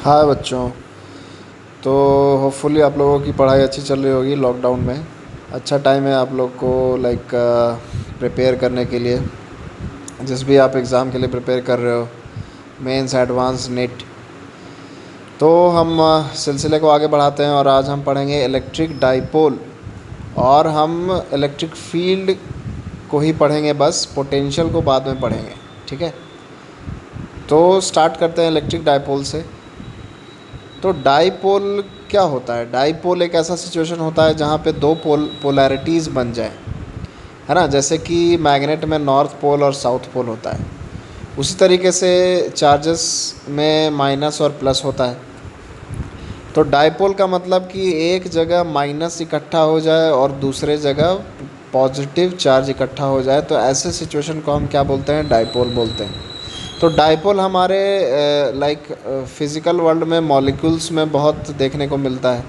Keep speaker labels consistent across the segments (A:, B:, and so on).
A: हाय बच्चों। तो होपफुली आप लोगों की पढ़ाई अच्छी चल रही होगी लॉकडाउन में। अच्छा टाइम है आप लोग को लाइक प्रिपेयर करने के लिए, जिस भी आप एग्ज़ाम के लिए प्रिपेयर कर रहे हो, मेंस एडवांस नेट। तो हम सिलसिले को आगे बढ़ाते हैं और आज हम पढ़ेंगे इलेक्ट्रिक डाइपोल। और हम इलेक्ट्रिक फील्ड को ही पढ़ेंगे, बस पोटेंशियल को बाद में पढ़ेंगे। ठीक है, तो स्टार्ट करते हैं इलेक्ट्रिक डाइपोल से। तो डाइपोल क्या होता है? डाइपोल एक ऐसा सिचुएशन होता है जहाँ पे दो पोलैरिटीज़ बन जाए, है ना। जैसे कि मैग्नेट में नॉर्थ पोल और साउथ पोल होता है, उसी तरीके से चार्जेस में माइनस और प्लस होता है। तो डाइपोल का मतलब कि एक जगह माइनस इकट्ठा हो जाए और दूसरे जगह पॉजिटिव चार्ज इकट्ठा हो जाए, तो ऐसे सिचुएशन को हम क्या बोलते हैं? डाइपोल बोलते हैं। तो डाइपोल हमारे लाइक फिज़िकल वर्ल्ड में मॉलिक्यूल्स में बहुत देखने को मिलता है।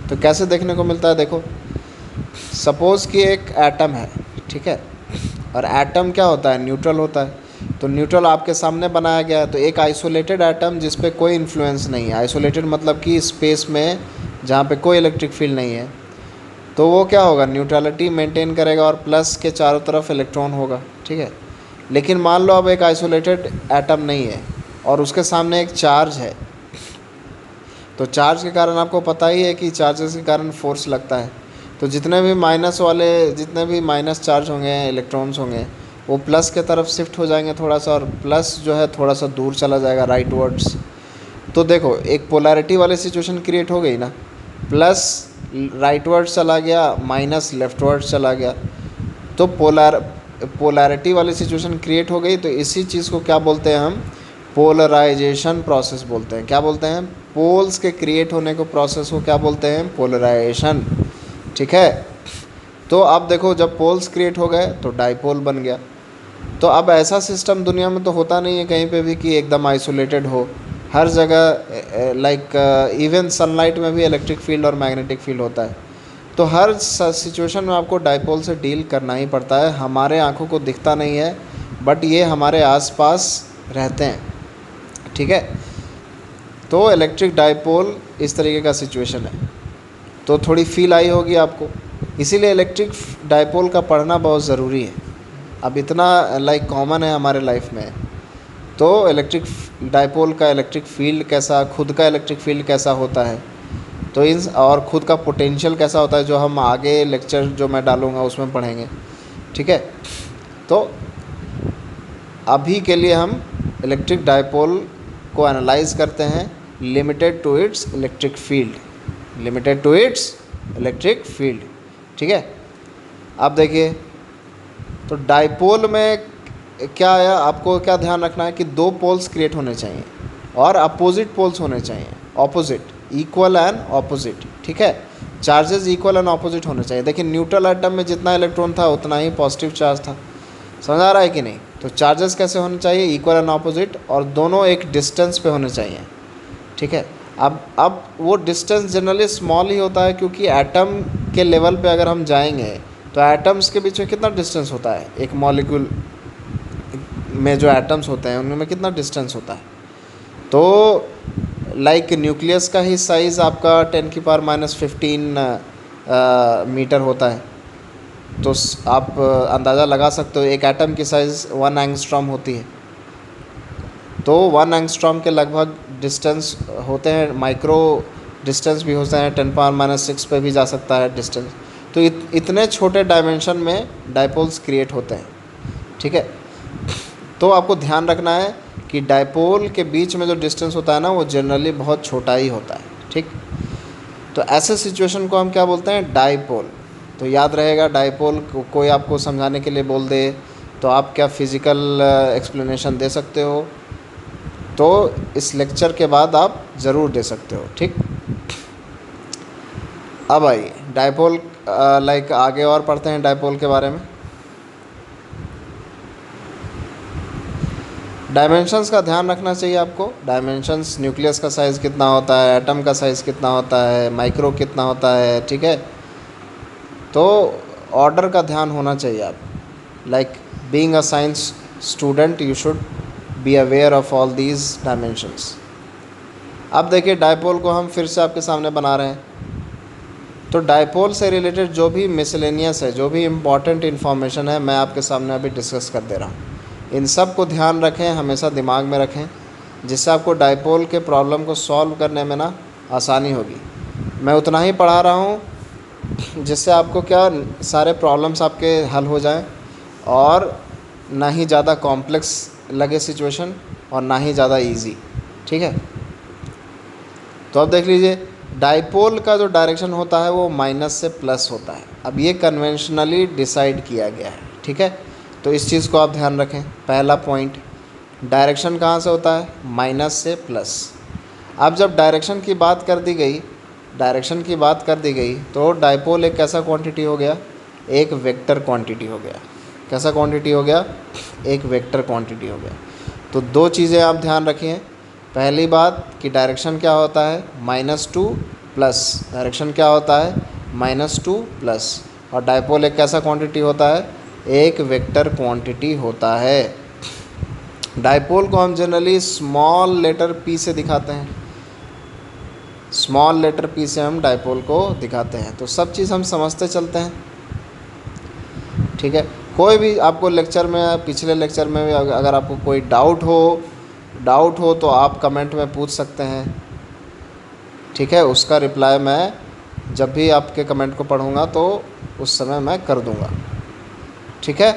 A: तो कैसे देखने को मिलता है? देखो, सपोज़ कि एक एटम है, ठीक है। और एटम क्या होता है? न्यूट्रल होता है। तो न्यूट्रल आपके सामने बनाया गया है, तो एक आइसोलेटेड एटम जिस पे कोई इन्फ्लुएंस नहीं है, आइसोलेटेड मतलब कि स्पेस में जहाँ पे कोई इलेक्ट्रिक फील्ड नहीं है, तो वो क्या होगा? न्यूट्रलिटी मेंटेन करेगा और प्लस के चारों तरफ इलेक्ट्रॉन होगा, ठीक है। लेकिन मान लो अब एक आइसोलेटेड एटम नहीं है और उसके सामने एक चार्ज है। तो चार्ज के कारण आपको पता ही है कि चार्जेस के कारण फोर्स लगता है। तो जितने भी माइनस चार्ज होंगे, इलेक्ट्रॉन्स होंगे, वो प्लस के तरफ शिफ्ट हो जाएंगे थोड़ा सा, और प्लस जो है थोड़ा सा दूर चला जाएगा राइट वर्ड्स। तो देखो, एक पोलैरिटी वाली सिचुएशन क्रिएट हो गई ना। प्लस राइट वर्ड्स चला गया, माइनस लेफ्ट वर्ड्स चला गया। तो पोलैरिटी वाली सिचुएशन क्रिएट हो गई। तो इसी चीज़ को क्या बोलते हैं हम? पोलराइजेशन प्रोसेस बोलते हैं। क्या बोलते हैं? पोल्स के क्रिएट होने को प्रोसेस को क्या बोलते हैं? पोलराइजेशन। ठीक है। तो अब देखो, जब पोल्स क्रिएट हो गए तो डाइपोल बन गया। तो अब ऐसा सिस्टम दुनिया में तो होता नहीं है कहीं पे भी कि एकदम आइसोलेटेड हो। हर जगह लाइक इवन सनलाइट में भी इलेक्ट्रिक फील्ड और मैग्नेटिक फील्ड होता है। तो हर सिचुएशन में आपको डाइपोल से डील करना ही पड़ता है। हमारे आंखों को दिखता नहीं है, बट ये हमारे आसपास रहते हैं, ठीक है। तो इलेक्ट्रिक डाइपोल इस तरीके का सिचुएशन है। तो थोड़ी फील आई होगी आपको, इसीलिए इलेक्ट्रिक डाइपोल का पढ़ना बहुत ज़रूरी है। अब इतना लाइक कॉमन है हमारे लाइफ में। तो इलेक्ट्रिक डाइपोल का इलेक्ट्रिक फील्ड कैसा, खुद का इलेक्ट्रिक फील्ड कैसा होता है, तो इन और ख़ुद का पोटेंशियल कैसा होता है, जो हम आगे लेक्चर जो मैं डालूँगा उसमें पढ़ेंगे, ठीक है। तो अभी के लिए हम इलेक्ट्रिक डाइपोल को एनालाइज करते हैं limited to its electric field, limited to its electric field, ठीक है। अब देखिए, तो डाइपोल में क्या है, आपको क्या ध्यान रखना है कि दो पोल्स क्रिएट होने चाहिए और अपोजिट पोल्स होने चाहिए, ऑपोजिट, इक्वल एंड ऑपोजिट, ठीक है। चार्जेस इक्वल एंड ऑपोजिट होने चाहिए। देखिए, न्यूट्रल एटम में जितना इलेक्ट्रॉन था उतना ही पॉजिटिव चार्ज था। समझ आ रहा है कि नहीं? तो चार्जेस कैसे होने चाहिए? इक्वल एंड ऑपोजिट, और दोनों एक डिस्टेंस पे होने चाहिए, ठीक है। अब वो डिस्टेंस जनरली स्मॉल ही होता है, क्योंकि एटम के लेवल पे अगर हम जाएंगे तो एटम्स के बीच में कितना डिस्टेंस होता है? एक मॉलिक्यूल में जो एटम्स होते हैं उनमें कितना डिस्टेंस होता है? तो लाइक न्यूक्लियस का ही साइज़ आपका 10⁻⁻15 मीटर होता है। तो आप अंदाज़ा लगा सकते हो, एक एटम की साइज़ 1 एंगस्ट्रॉम होती है। तो 1 एंगस्ट्रॉम के लगभग डिस्टेंस होते हैं। माइक्रो डिस्टेंस भी होते हैं, 10⁻⁻6 पे भी जा सकता है डिस्टेंस। तो इतने छोटे डायमेंशन में डाइपोल्स क्रिएट होते हैं, ठीक है। तो आपको ध्यान रखना है कि डाइपोल के बीच में जो डिस्टेंस होता है ना, वो जनरली बहुत छोटा ही होता है, ठीक। तो ऐसे सिचुएशन को हम क्या बोलते हैं? डाइपोल। तो याद रहेगा, डाइपोल कोई आपको समझाने के लिए बोल दे तो आप क्या फिज़िकल एक्सप्लेनेशन दे सकते हो, तो इस लेक्चर के बाद आप ज़रूर दे सकते हो, ठीक। अब आइए डाइपोल लाइक आगे और पढ़ते हैं डाइपोल के बारे में। डायमेंशंस का ध्यान रखना चाहिए आपको। डायमेंशंस, न्यूक्लियस का साइज़ कितना होता है, एटम का साइज़ कितना होता है, माइक्रो कितना होता है, ठीक है। तो ऑर्डर का ध्यान होना चाहिए आप। Like being a science student, you should be aware of all these dimensions. अब देखिए डायपोल को हम फिर से आपके सामने बना रहे हैं। तो डायपोल से रिलेटेड जो भी मिसलेनियस है, जो भी इम्पॉर्टेंट इन्फॉर्मेशन है, मैं आपके सामने अभी डिस्कस कर दे रहा हूँ। इन सब को ध्यान रखें, हमेशा दिमाग में रखें, जिससे आपको डायपोल के प्रॉब्लम को सॉल्व करने में ना आसानी होगी। मैं उतना ही पढ़ा रहा हूँ जिससे आपको क्या सारे प्रॉब्लम्स आपके हल हो जाएं और ना ही ज़्यादा कॉम्प्लेक्स लगे सिचुएशन और ना ही ज़्यादा इजी। ठीक है, तो अब देख लीजिए डायपोल का जो डायरेक्शन होता है वो माइनस से प्लस होता है। अब ये कन्वेंशनली डिसाइड किया गया है। ठीक है, तो इस चीज़ को आप ध्यान रखें। पहला पॉइंट, डायरेक्शन कहाँ से होता है? माइनस से प्लस। अब जब डायरेक्शन की बात कर दी गई, तो डायपोल एक कैसा क्वांटिटी हो गया? एक वेक्टर क्वांटिटी हो गया। कैसा क्वांटिटी हो गया? एक वेक्टर क्वांटिटी हो गया। तो दो चीज़ें आप ध्यान रखिए। पहली बात कि डायरेक्शन क्या होता है? -2 प्लस। डायरेक्शन क्या होता है? -2 प्लस। और डायपोल एक कैसा क्वांटिटी होता है? एक वेक्टर क्वांटिटी होता है। डायपोल को हम जनरली स्मॉल लेटर पी से दिखाते हैं। स्मॉल लेटर पी से हम डायपोल को दिखाते हैं। तो सब चीज़ हम समझते चलते हैं। ठीक है, कोई भी आपको लेक्चर में, पिछले लेक्चर में भी अगर आपको कोई डाउट हो तो आप कमेंट में पूछ सकते हैं। ठीक है, उसका रिप्लाई मैं जब भी आपके कमेंट को पढ़ूंगा तो उस समय मैं कर दूंगा। ठीक है,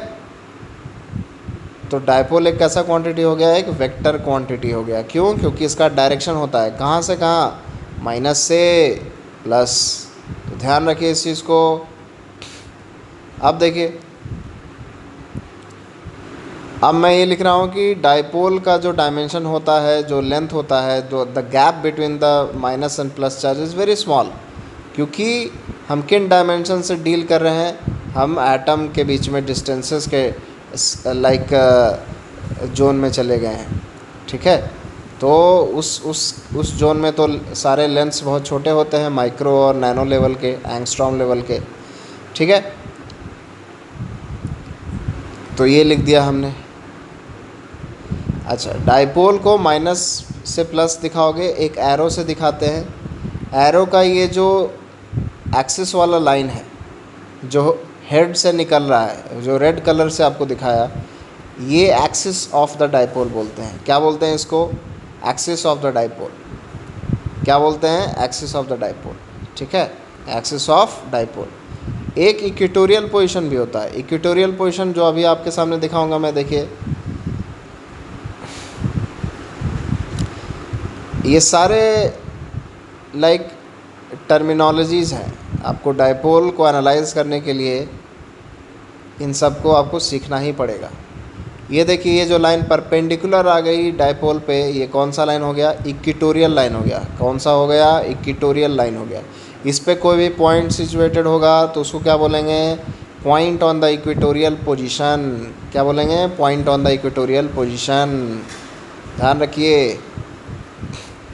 A: तो डायपोल एक कैसा क्वांटिटी हो गया? एक वेक्टर क्वांटिटी हो गया। क्यों? क्योंकि इसका डायरेक्शन होता है कहाँ से कहाँ? माइनस से प्लस। तो ध्यान रखिए इस चीज़ को। अब देखिए, अब मैं ये लिख रहा हूँ कि डायपोल का जो डायमेंशन होता है, जो लेंथ होता है, जो the gap between the minus and plus charge is very small. क्योंकि हम किन डायमेंशन से डील कर रहे हैं? हम एटम के बीच में डिस्टेंसेस के लाइक जोन में चले गए हैं। ठीक है, तो उस जोन में तो सारे लेंथ्स बहुत छोटे होते हैं, माइक्रो और नैनो लेवल के, एंगस्ट्रॉम लेवल के। ठीक है, तो ये लिख दिया हमने। अच्छा, डायपोल को माइनस से प्लस दिखाओगे, एक एरो से दिखाते हैं। एरो का ये जो एक्सिस वाला लाइन है, जो हेड से निकल रहा है, जो रेड कलर से आपको दिखाया, ये एक्सिस ऑफ द डायपोल बोलते हैं। क्या बोलते हैं इसको? Axis of the dipole. क्या बोलते हैं? Axis of the dipole. ठीक है, एक्सिस ऑफ डायपोल। एक इक्वेटोरियल पोजीशन भी होता है। इक्वेटोरियल पोजीशन जो अभी आपके सामने दिखाऊंगा मैं, देखिए ये सारे लाइक टर्मिनोलॉजीज़ हैं। आपको डायपोल को एनालाइज करने के लिए इन सब को आपको सीखना ही पड़ेगा। ये देखिए, ये जो लाइन परपेंडिकुलर आ गई डायपोल पे, ये कौन सा लाइन हो गया? इक्वेटोरियल लाइन हो गया। कौन सा हो गया? इक्वेटोरियल लाइन हो गया। इस पे कोई भी पॉइंट सिचुएटेड होगा तो उसको क्या बोलेंगे? Point on the equatorial position. क्या बोलेंगे? Point on the equatorial position. ध्यान रखिए।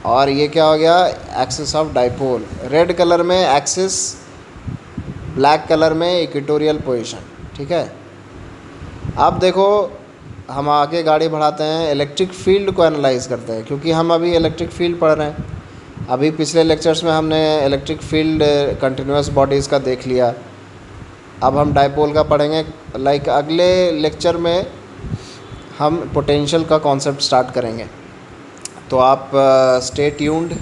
A: और ये क्या हो गया? Axis of dipole. Red colour में एक्सिस, ब्लैक कलर में इक्वेटोरियल पोजीशन। ठीक है, अब देखो हम आगे गाड़ी बढ़ाते हैं, इलेक्ट्रिक फील्ड को एनालाइज करते हैं, क्योंकि हम अभी इलेक्ट्रिक फील्ड पढ़ रहे हैं। अभी पिछले लेक्चर्स में हमने इलेक्ट्रिक फील्ड कंटिन्यूस बॉडीज़ का देख लिया। अब हम डायपोल का पढ़ेंगे। लाइक अगले लेक्चर में हम पोटेंशियल का कॉन्सेप्ट स्टार्ट करेंगे। तो आप स्टे ट्यून्ड।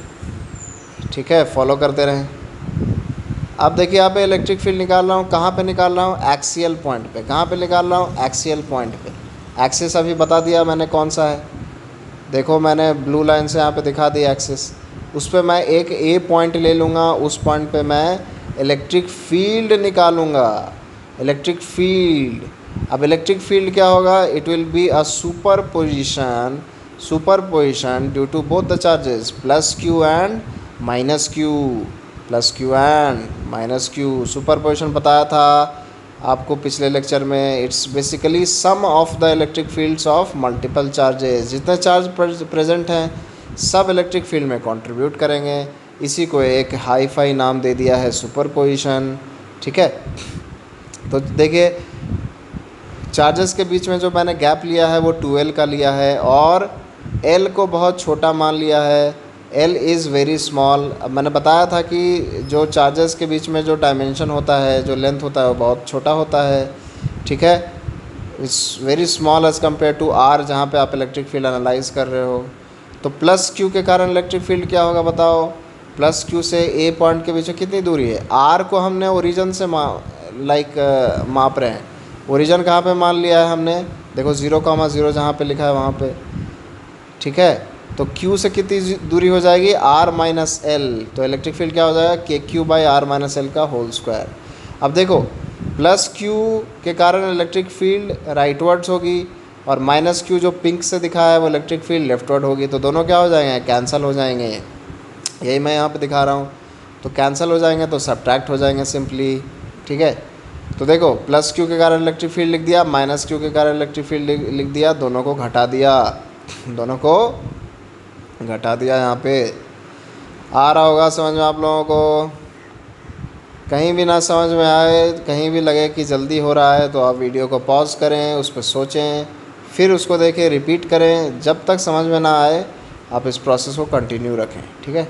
A: ठीक है, फॉलो करते रहें। अब देखिए, यहाँ पे इलेक्ट्रिक फील्ड निकाल रहा हूँ। कहाँ पे निकाल रहा हूँ? एक्सियल पॉइंट पे। कहाँ पे निकाल रहा हूँ? एक्सियल पॉइंट पे। एक्सिस अभी बता दिया मैंने कौन सा है। देखो मैंने ब्लू लाइन से यहाँ पे दिखा दी एक्सिस। उस पर मैं एक ए पॉइंट ले लूँगा, उस पॉइंट पे मैं इलेक्ट्रिक फील्ड निकालूँगा। इलेक्ट्रिक फील्ड, अब इलेक्ट्रिक फील्ड क्या होगा? It will be a superposition due to both the charges plus Q and minus Q. Plus Q and minus Q superposition बताया था आपको पिछले लेक्चर में। It's basically sum of the electric fields of multiple charges. जितने charge present हैं सब electric field में contribute करेंगे। इसी को एक हाई फाई नाम दे दिया है, सुपरपोजिशन। ठीक है, तो देखिए चार्जेस के बीच में जो मैंने गैप लिया है वो 2L का लिया है और L को बहुत छोटा मान लिया है। L is very small. अब मैंने बताया था कि जो चार्जेस के बीच में जो डायमेंशन होता है, जो लेंथ होता है, वो बहुत छोटा होता है, ठीक है। It's very small as compare to R, जहाँ पे आप इलेक्ट्रिक फील्ड एनालाइज कर रहे हो। तो प्लस क्यू के कारण इलेक्ट्रिक फील्ड क्या होगा बताओ। प्लस क्यू से ए पॉइंट के बीच में कितनी दूरी है, आर को हमने ओरिजिन से माप रहे हैं। ओरिजिन कहाँ पे मान लिया है हमने, देखो 0,0 जहाँ पे लिखा है वहाँ पे, ठीक है। तो Q से कितनी दूरी हो जाएगी, R माइनस एल। तो इलेक्ट्रिक फील्ड क्या हो जाएगा, KQ/R-L का होल स्क्वायर। अब देखो प्लस Q के कारण इलेक्ट्रिक फील्ड राइटवर्ड्स होगी, और माइनस Q जो पिंक से दिखा है वो इलेक्ट्रिक फील्ड लेफ्टवर्ड होगी। तो दोनों क्या हो जाएंगे, कैंसिल हो जाएंगे। यही मैं यहाँ पे दिखा रहा हूँ। तो कैंसिल हो जाएंगे तो सब्ट्रैक्ट हो जाएंगे सिंपली, ठीक है। तो देखो प्लस Q के कारण इलेक्ट्रिक फील्ड लिख दिया, माइनस Q के कारण इलेक्ट्रिक फील्ड लिख दिया, दोनों को घटा दिया, दोनों को घटा दिया। यहाँ पे आ रहा होगा समझ में आप लोगों को। कहीं भी ना समझ में आए, कहीं भी लगे कि जल्दी हो रहा है, तो आप वीडियो को पॉज करें, उस पर सोचें, फिर उसको देखें, रिपीट करें। जब तक समझ में ना आए आप इस प्रोसेस को कंटिन्यू रखें, ठीक है।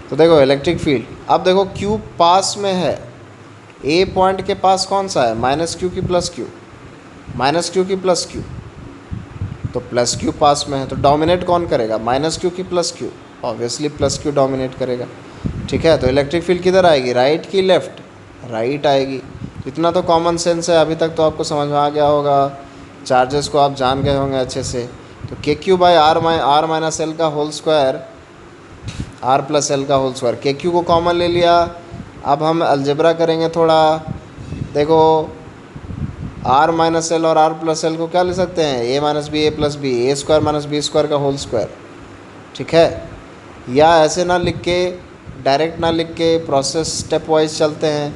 A: तो देखो इलेक्ट्रिक फील्ड, अब देखो Q पास में है, ए पॉइंट के पास कौन सा है, माइनस क्यू की प्लस क्यू, माइनस क्यू की प्लस क्यू। तो प्लस क्यू पास में है, तो डोमिनेट कौन करेगा, माइनस क्यू की plus Q, obviously plus Q dominate करेगा, ठीक है। तो इलेक्ट्रिक फील्ड किधर आएगी, राइट की लेफ़्ट, राइट आएगी। इतना तो कॉमन सेंस है, अभी तक तो आपको समझ में आ गया होगा, चार्जेस को आप जान गए होंगे अच्छे से। तो KQ/R माइनस एल का whole square, R plus L का होल स्क्वायर, KQ को कॉमन ले लिया। अब हम अलजेब्रा करेंगे थोड़ा, देखो R माइनस एल और R प्लस एल को क्या ले सकते हैं, A-B A square minus B square का होल स्क्वायर, ठीक है। या ऐसे ना लिख के, डायरेक्ट ना लिख के, प्रोसेस स्टेप वाइज चलते हैं।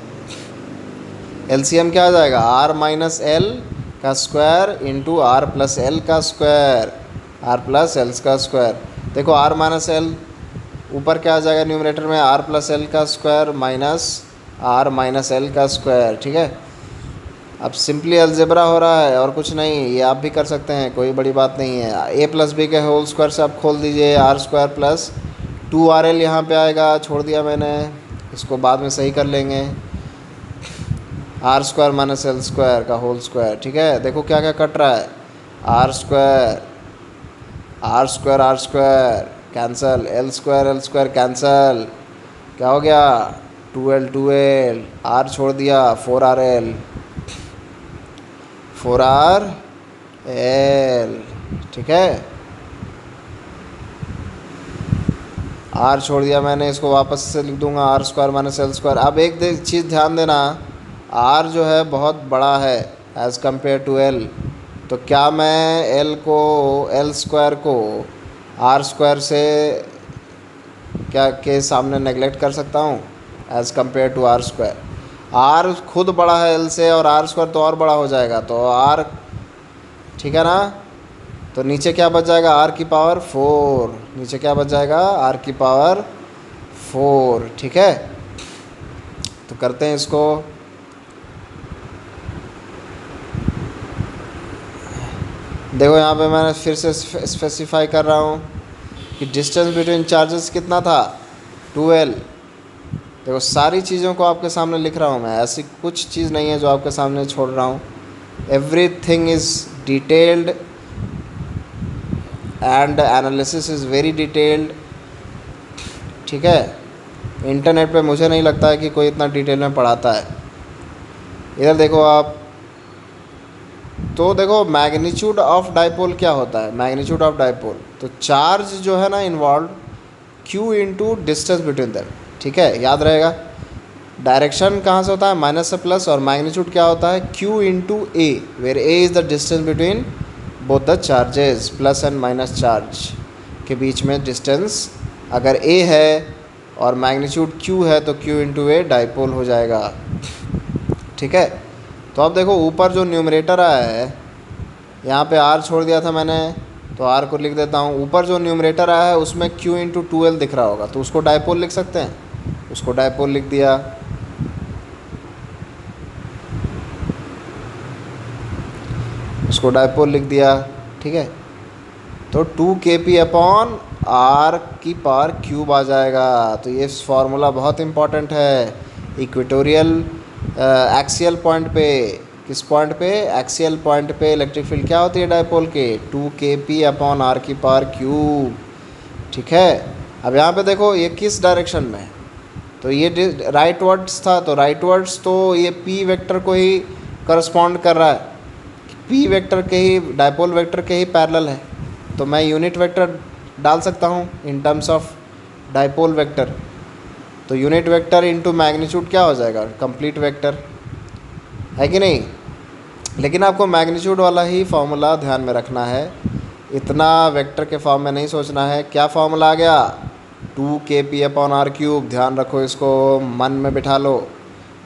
A: एलसीएम क्या आ जाएगा, R माइनस एल का square into R plus L का स्क्वायर, R प्लस एल का स्क्वायर। देखो R माइनस एल ऊपर क्या आ जाएगा न्यूमरेटर में, R प्लस एल का square minus R minus L का स्क्वायर, ठीक है। अब सिंपली अलजेब्रा हो रहा है और कुछ नहीं, ये आप भी कर सकते हैं, कोई बड़ी बात नहीं है। A प्लस बी के होल स्क्वायर से आप खोल दीजिए, R स्क्वायर प्लस 2RL यहाँ पे आएगा, छोड़ दिया मैंने, इसको बाद में सही कर लेंगे। R square minus L square का होल स्क्वायर, ठीक है। देखो क्या क्या कट रहा है, R square cancel, L square cancel, क्या हो गया 2L R छोड़ दिया, 4RL ठीक है। R छोड़ दिया मैंने, इसको वापस से लिख दूंगा R square minus L square. अब एक चीज़ ध्यान देना, R जो है बहुत बड़ा है एज़ कम्पेयर टू L। तो क्या मैं एल स्क्वायर को R स्क्वायर से क्या के सामने नेगलेक्ट कर सकता हूँ as compare to R square. R खुद बड़ा है L से, और R स्क्वायर तो और बड़ा हो जाएगा, तो R, ठीक है ना। तो नीचे क्या बच जाएगा, R की पावर 4, नीचे क्या बच जाएगा, R की पावर 4, ठीक है। तो करते हैं इसको, देखो यहाँ पे मैंने फिर से स्पेसिफाई कर रहा हूँ कि डिस्टेंस बिटवीन चार्जेस कितना था, 2L। देखो सारी चीज़ों को आपके सामने लिख रहा हूँ मैं, ऐसी कुछ चीज़ नहीं है जो आपके सामने छोड़ रहा हूँ। Everything is detailed and analysis is very detailed, ठीक है। इंटरनेट पे मुझे नहीं लगता है कि कोई इतना डिटेल में पढ़ाता है। इधर देखो आप, तो देखो मैग्नीट्यूड ऑफ डाइपोल क्या होता है, मैग्नीट्यूड ऑफ डाइपोल, तो चार्ज जो है ना involve, Q into distance between them, ठीक है, याद रहेगा। डायरेक्शन कहाँ से होता है, माइनस से प्लस, और मैग्नीट्यूड क्या होता है, Q into A, where A is the distance between both the charges, plus and minus charge के बीच में डिस्टेंस अगर A है और मैग्नीट्यूड Q है, तो Q इंटू A डाइपोल हो जाएगा, ठीक है। तो अब देखो ऊपर जो न्यूमरेटर आया है, यहाँ पे R छोड़ दिया था मैंने, तो R को लिख देता हूँ। ऊपर जो न्यूमरेटर आया है उसमें Q इंटू 2L दिख रहा होगा, तो उसको डाइपोल लिख सकते हैं, उसको डाइपोल लिख दिया। उसको डाइपोल लिख दिया, ठीक है। तो 2kp अपॉन आर की पावर क्यूब आ जाएगा। तो ये फार्मूला बहुत इंपॉर्टेंट है। इक्वेटोरियल एक्सियल पॉइंट पे, किस पॉइंट पे, एक्सियल पॉइंट पे इलेक्ट्रिक फील्ड क्या होती है डायपोल के, 2kp अपॉन आर की पावर क्यूब। ठीक है। अब यहाँ पे देखो ये किस डायरेक्शन में है, तो ये राइट वर्ड्स था, तो राइट वर्ड्स तो ये पी वेक्टर को ही करस्पॉन्ड कर रहा है, पी वेक्टर के ही, डायपोल वेक्टर के ही पैरेलल है। तो मैं यूनिट वेक्टर डाल सकता हूँ in terms of dipole vector. तो यूनिट वेक्टर इनटू मैग्नीट्यूड क्या हो जाएगा, कंप्लीट वेक्टर, है कि नहीं। लेकिन आपको मैग्नीट्यूड वाला ही फार्मूला ध्यान में रखना है, इतना वेक्टर के फॉर्म में नहीं सोचना है। क्या फार्मूला आ गया, 2kp अपॉन आर क्यूब। ध्यान रखो, इसको मन में बिठा लो।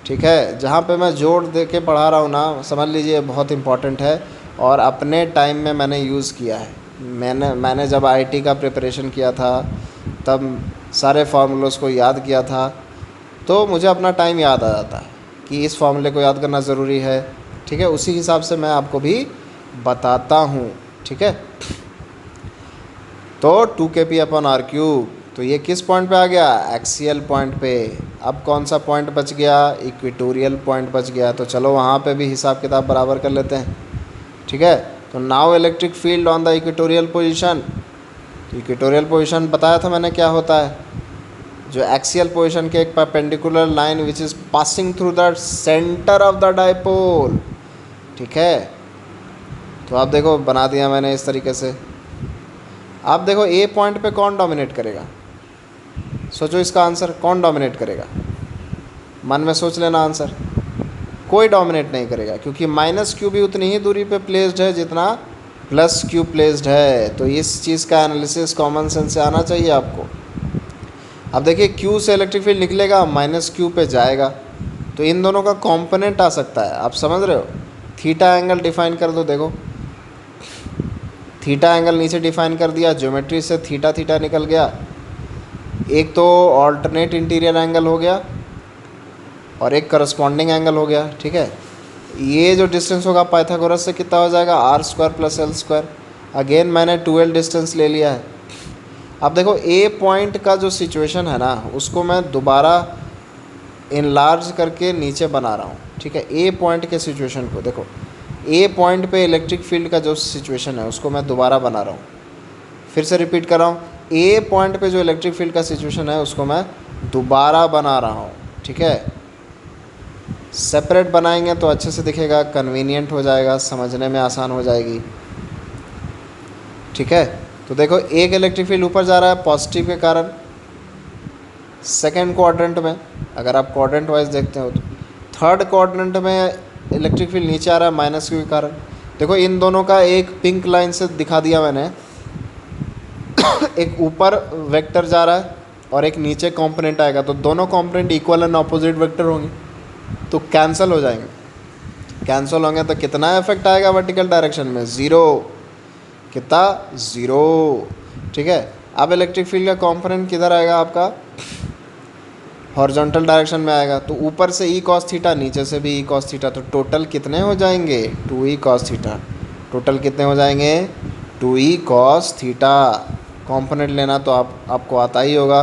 A: ठीक है, जहाँ पे मैं जोड़ दे के पढ़ा रहा हूँ ना, समझ लीजिए बहुत इम्पॉर्टेंट है और अपने टाइम में मैंने यूज़ किया है। मैंने जब आईटी का प्रिपरेशन किया था तब सारे फार्मूलोस को याद किया था, तो मुझे अपना टाइम याद आ जाता है कि इस फार्मूले को याद करना ज़रूरी है। ठीक है, उसी हिसाब से मैं आपको भी बताता हूँ। ठीक है, तो 2kp अपॉन आर क्यूब, तो ये किस पॉइंट पे आ गया, एक्सियल पॉइंट पे। अब कौन सा पॉइंट बच गया, इक्वेटोरियल पॉइंट बच गया। तो चलो वहाँ पे भी हिसाब किताब बराबर कर लेते हैं। ठीक है, तो now electric field on the equatorial position. तो इक्वेटोरियल पोजीशन बताया था मैंने क्या होता है, जो एक्सियल पोजीशन के एक perpendicular line which is passing through the centre of the dipole. ठीक है, तो आप देखो बना दिया मैंने इस तरीके से। आप देखो ए पॉइंट पे कौन डोमिनेट करेगा, सोचो इसका आंसर कौन डोमिनेट करेगा, मन में सोच लेना आंसर। कोई डोमिनेट नहीं करेगा, क्योंकि माइनस क्यू भी उतनी ही दूरी पे प्लेस्ड है जितना प्लस क्यू प्लेस्ड है। तो इस चीज़ का एनालिसिस कॉमन सेंस से आना चाहिए आपको। अब देखिए क्यू से इलेक्ट्रिक फील्ड निकलेगा, माइनस क्यू पे जाएगा, तो इन दोनों का कॉम्पोनेंट आ सकता है। आप समझ रहे हो, थीटा एंगल डिफाइन कर दो। देखो थीटा एंगल नीचे डिफाइन कर दिया, ज्योमेट्री से थीटा थीटा निकल गया। एक तो ऑल्टरनेट इंटीरियर एंगल हो गया और एक करस्पॉन्डिंग एंगल हो गया। ठीक है, ये जो डिस्टेंस होगा पाइथागोरस से कितना हो जाएगा, R square plus L square. Again मैंने 2l डिस्टेंस ले लिया है। अब देखो ए पॉइंट का जो सिचुएशन है ना, उसको मैं दोबारा इनलार्ज करके नीचे बना रहा हूँ। ठीक है, ए पॉइंट के सिचुएशन को देखो, ए पॉइंट पे इलेक्ट्रिक फील्ड का जो सिचुएशन है उसको मैं दोबारा बना रहा हूँ। फिर से रिपीट कर रहा हूँ, ए पॉइंट पे जो इलेक्ट्रिक फील्ड का सिचुएशन है उसको मैं दोबारा बना रहा हूँ। ठीक है, सेपरेट बनाएंगे तो अच्छे से दिखेगा, कन्वीनियंट हो जाएगा, समझने में आसान हो जाएगी। ठीक है, तो देखो एक इलेक्ट्रिक फील्ड ऊपर जा रहा है पॉजिटिव के कारण सेकेंड क्वाड्रेंट में, अगर आप क्वाड्रेंट वाइज देखते हो तो थर्ड क्वाड्रेंट में इलेक्ट्रिक फील्ड नीचे आ रहा है माइनस क्यू के कारण। देखो इन दोनों का एक पिंक लाइन से दिखा दिया मैंने एक ऊपर वेक्टर जा रहा है और एक नीचे कंपोनेंट आएगा, तो दोनों component equal and opposite vector होंगे, तो कैंसिल हो जाएंगे। कैंसिल होंगे तो कितना इफेक्ट आएगा वर्टिकल डायरेक्शन में, ज़ीरो। कितना, ज़ीरो। ठीक है, अब इलेक्ट्रिक फील्ड का कंपोनेंट किधर आएगा आपका, हॉरिजॉन्टल डायरेक्शन में आएगा। तो ऊपर से ई कॉस थीटा, नीचे से भी ई कॉस थीटा, तो टोटल कितने हो जाएंगे, 2e कॉस थीटा। टोटल कितने हो जाएंगे, 2e कॉस थीटा। कंपोनेंट लेना तो आपको आता ही होगा,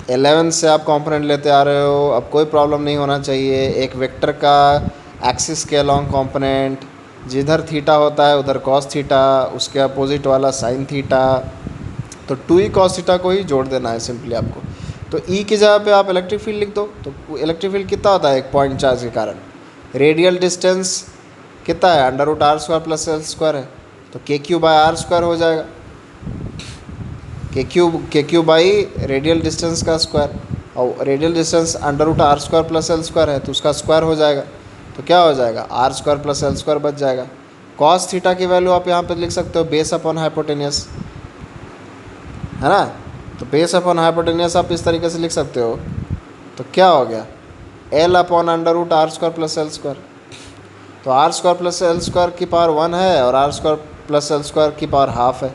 A: 11 से आप कंपोनेंट लेते आ रहे हो, अब कोई प्रॉब्लम नहीं होना चाहिए। एक वेक्टर का एक्सिस के अलॉन्ग कंपोनेंट, जिधर थीटा होता है उधर कॉस थीटा, उसके अपोजिट वाला साइन थीटा, तो 2e कॉस थीटा को ही जोड़ देना है सिंपली आपको। तो ई की जगह पे आप इलेक्ट्रिक फील्ड लिख दो, तो इलेक्ट्रिक फील्ड कितना होता है, एक पॉइंट चार्ज के कारण। रेडियल डिस्टेंस कितना है, under root R square plus L square है, तो के क्यू बाई आर स्क्वायर हो जाएगा। K Q by radial distance का स्क्वायर, और radial distance under root R square plus L square है, तो उसका स्क्वायर हो जाएगा, तो क्या हो जाएगा, R square plus L square बच जाएगा। कॉस थीटा की वैल्यू आप यहाँ पे लिख सकते हो बेस अपॉन हाइपोटेनियस, है ना। तो बेस अपॉन हाइपोटेनियस आप इस तरीके से लिख सकते हो, तो क्या हो गया, L upon under root R square plus L square. तो R square plus L square की पावर 1 है और R square plus L square की पावर हाफ है,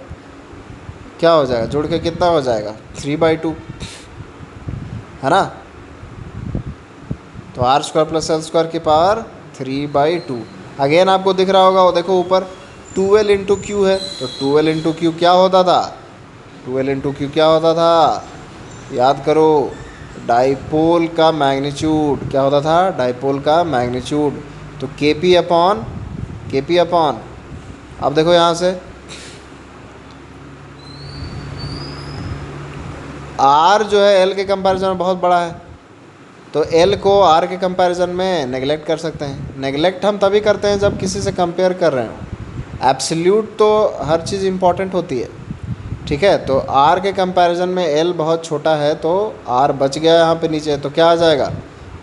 A: क्या हो जाएगा, जोड़ के कितना हो जाएगा, 3/2, है ना। तो R square plus L square की पावर 3/2। अगेन आपको दिख रहा होगा, वो देखो ऊपर 12 इंटू क्यू है, तो 12 इंटू क्यू क्या होता था, 12 इंटू क्यू क्या होता था, याद करो, डाइपोल का मैग्नीट्यूड क्या होता था, डाइपोल का मैग्नीट्यूड। तो के पी अपॉन, अब देखो यहाँ से आर जो है एल के कंपैरिजन में बहुत बड़ा है, तो एल को आर के कंपैरिजन में नेगलेक्ट कर सकते हैं। नेगलेक्ट हम तभी करते हैं जब किसी से कंपेयर कर रहे हो। एब्सोल्यूट तो हर चीज़ इम्पॉर्टेंट होती है, ठीक है। तो आर के कंपैरिजन में एल बहुत छोटा है, तो आर बच गया यहाँ पे नीचे, तो क्या आ जाएगा,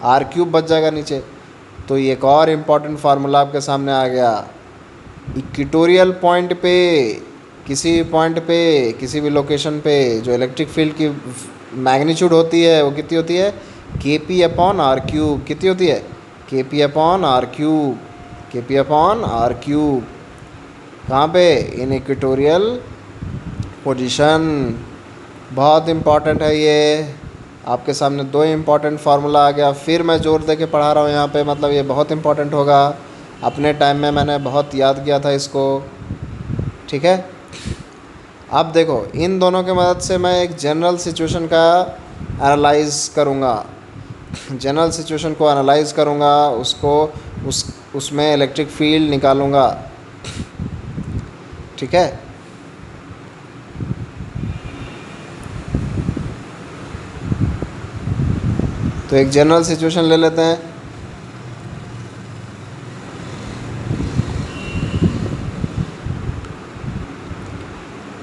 A: आर क्यूब बच जाएगा नीचे। तो एक और इम्पॉर्टेंट फार्मूला आपके सामने आ गया। इक्वेटोरियल पॉइंट पे, किसी भी पॉइंट पे, किसी भी लोकेशन पे जो इलेक्ट्रिक फील्ड की मैग्नीट्यूड होती है वो कितनी होती है, K P upon R cube. कितनी होती है, K P upon R cube, के पी अपॉन आर क्यूब। कहाँ पे, इन इक्वेटोरियल पोजीशन। बहुत इम्पॉर्टेंट है ये, आपके सामने दो इम्पॉर्टेंट फार्मूला आ गया। फिर मैं जोर दे के पढ़ा रहा हूँ यहाँ पे, मतलब ये बहुत इम्पॉर्टेंट होगा। अपने टाइम में मैंने बहुत याद किया था इसको, ठीक है। अब देखो, इन दोनों की मदद से मैं एक जनरल सिचुएशन का एनालाइज करूँगा, जनरल सिचुएशन को एनालाइज करूँगा, उसको उसमें इलेक्ट्रिक फील्ड निकालूँगा, ठीक है। तो एक जनरल सिचुएशन ले लेते हैं।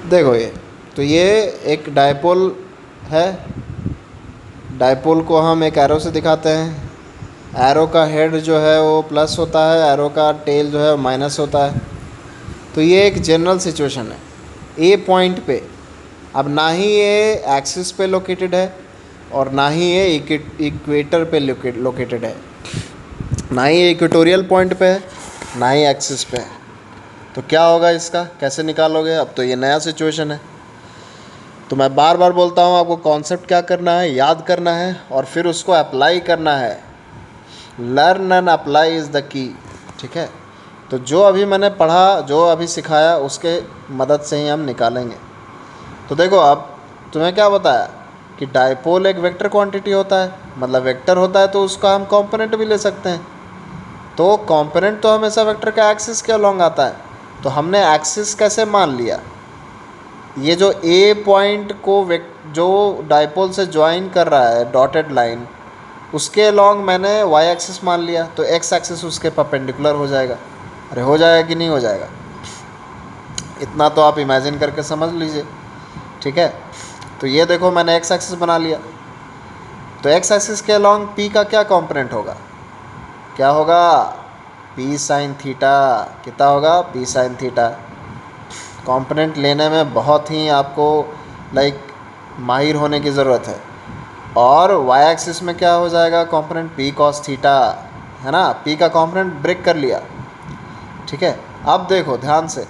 A: देखो ये एक डायपोल है, डायपोल को हम एक एरो से दिखाते हैं। एरो का हेड जो है वो प्लस होता है, एरो का टेल जो है वो माइनस होता है। तो ये एक जनरल सिचुएशन है। ए पॉइंट पे, अब ना ही ये एक्सिस पे लोकेटेड है और ना ही ये इक्वेटर पे लोकेटेड है, ना ही ये इक्वेटोरियल पॉइंट पे है, ना ही एक्सिस पे है। तो क्या होगा, इसका कैसे निकालोगे। अब तो ये नया सिचुएशन है, तो मैं बार बार बोलता हूँ आपको कॉन्सेप्ट क्या करना है, याद करना है और फिर उसको अप्लाई करना है। Learn and apply is the key, ठीक है। तो जो अभी मैंने पढ़ा, जो अभी सिखाया, उसके मदद से ही हम निकालेंगे। तो देखो, अब तुम्हें क्या बताया कि डायपोल एक वेक्टर क्वांटिटी होता है, मतलब वेक्टर होता है, तो उसका हम कंपोनेंट भी ले सकते हैं। तो कंपोनेंट तो हमेशा वेक्टर का एक्सिस के अलॉन्ग आता है। तो हमने एक्सिस कैसे मान लिया, ये जो ए पॉइंट को जो डायपोल से ज्वाइन कर रहा है डॉटेड लाइन, उसके अलॉन्ग मैंने वाई एक्सिस मान लिया, तो एक्स एक्सिस उसके परपेंडिकुलर हो जाएगा। अरे हो जाएगा कि नहीं हो जाएगा, इतना तो आप इमेजिन करके समझ लीजिए, ठीक है। तो ये देखो, मैंने एक्स एक्सिस बना लिया, तो एक्स एक्सिस के अलॉन्ग पी का क्या कंपोनेंट होगा, क्या होगा, पी साइन थीटा। कितना होगा, पी साइन थीटा। कंपोनेंट लेने में बहुत ही आपको माहिर होने की ज़रूरत है। और वाई एक्सिस में क्या हो जाएगा कंपोनेंट, पी कॉस थीटा, है ना। पी का कंपोनेंट ब्रेक कर लिया, ठीक है। अब देखो ध्यान से,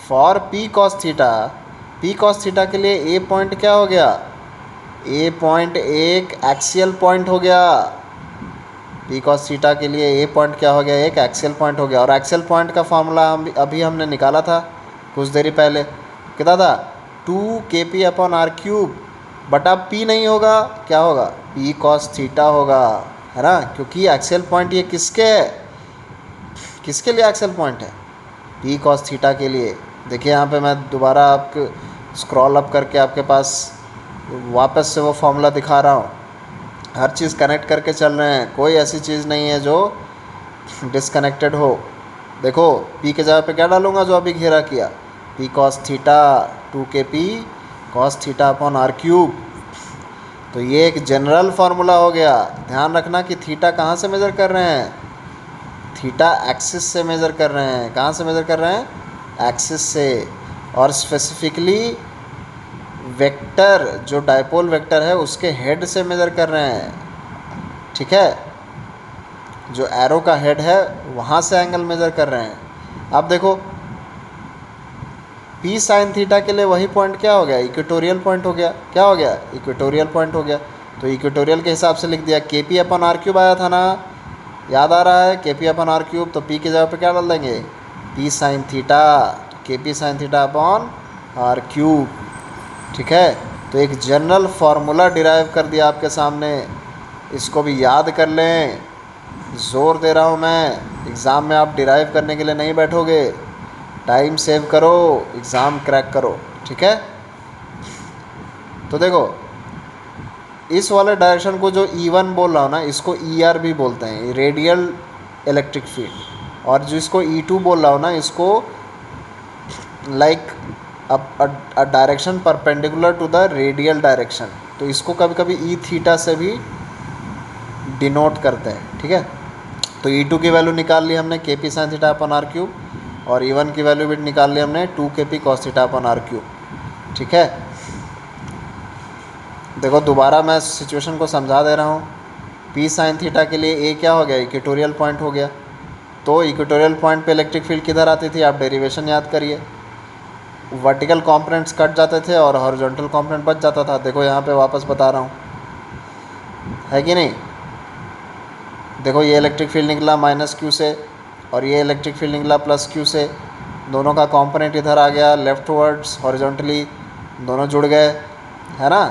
A: for P cos theta, P cos theta के लिए ए पॉइंट क्या हो गया, ए पॉइंट एक एक्सियल पॉइंट हो गया। पी कॉस थीटा के लिए ए पॉइंट क्या हो गया, एक एक्सियल पॉइंट हो गया। और एक्सियल पॉइंट का फार्मूला अभी हमने निकाला था कुछ देरी पहले, कितना था, 2 अपॉन आर क्यूब बटा पी नहीं होगा, क्या होगा, पी कॉस थीटा होगा, है ना। क्योंकि एक्सियल पॉइंट ये किसके है, किसके लिए एक्सियल पॉइंट है, पी कॉस थीटा के लिए। देखिए यहाँ पे मैं दोबारा आपके स्क्रॉल अप करके आपके पास वापस से वो फॉर्मूला दिखा रहा हूँ। हर चीज़ कनेक्ट करके चल रहे हैं, कोई ऐसी चीज़ नहीं है जो डिसकनेक्टेड हो। देखो, पी के जगह पे क्या डालूंगा जो अभी घेरा किया, P cos theta, 2 cos theta upon R cube. तो ये एक जनरल फार्मूला हो गया। ध्यान रखना कि थीटा कहाँ से मेज़र कर रहे हैं, थीटा एक्सिस से मेज़र कर रहे हैं। कहाँ से मेज़र कर रहे हैं, एक्सिस से। और स्पेसिफिकली वेक्टर, जो डायपोल वेक्टर है उसके हेड से मेज़र कर रहे हैं, ठीक है। जो एरो का हेड है वहाँ से एंगल मेज़र कर रहे हैं। अब देखो, पी साइन थीटा के लिए वही पॉइंट क्या हो गया, इक्वेटोरियल पॉइंट हो गया। क्या हो गया, इक्वेटोरियल पॉइंट हो गया। तो इक्वेटोरियल के हिसाब से लिख दिया, K P upon R cube आया था ना, याद आ रहा है, K P upon R cube. तो पी की जगह पे क्या डाल देंगे, P sine theta, K P sine theta upon R cube. ठीक है, तो एक जनरल फार्मूला डिराइव कर दिया आपके सामने, इसको भी याद कर लें। ज़ोर दे रहा हूँ मैं, एग्ज़ाम में आप डिराइव करने के लिए नहीं बैठोगे, टाइम सेव करो, एग्ज़ाम क्रैक करो। ठीक है, तो देखो इस वाले डायरेक्शन को जो E1 बोल रहा हूँ ना, इसको ER भी बोलते हैं, रेडियल इलेक्ट्रिक फील्ड। और जिसको E2 बोल रहा हूँ ना, इसको like a direction perpendicular to the radial direction, तो इसको कभी कभी ई थीटा से भी डिनोट करते हैं। ठीक है, तो E2 की वैल्यू निकाल ली हमने, K P sine theta upon R cube, और E1 की वैल्यू भी निकाल ली हमने, 2 K P cos theta upon R cube. ठीक है, देखो दोबारा मैं सिचुएशन को समझा दे रहा हूँ। पी साइन थीटा के लिए ए क्या हो गया, इक्वेटोरियल पॉइंट हो गया। तो इक्वेटोरियल पॉइंट पे इलेक्ट्रिक फील्ड किधर आती थी, आप डेरिवेशन याद करिए। वर्टिकल कंपोनेंट्स कट जाते थे और हॉरिजॉन्टल कंपोनेंट बच जाता था। देखो यहाँ पे वापस बता रहा हूँ, है कि नहीं। देखो ये इलेक्ट्रिक फील्ड निकला माइनस क्यू से, और ये इलेक्ट्रिक फील्ड निकला प्लस क्यू से। दोनों का कंपोनेंट इधर आ गया लेफ्ट वर्ड्स हॉरिजॉन्टली, दोनों जुड़ गए, है ना।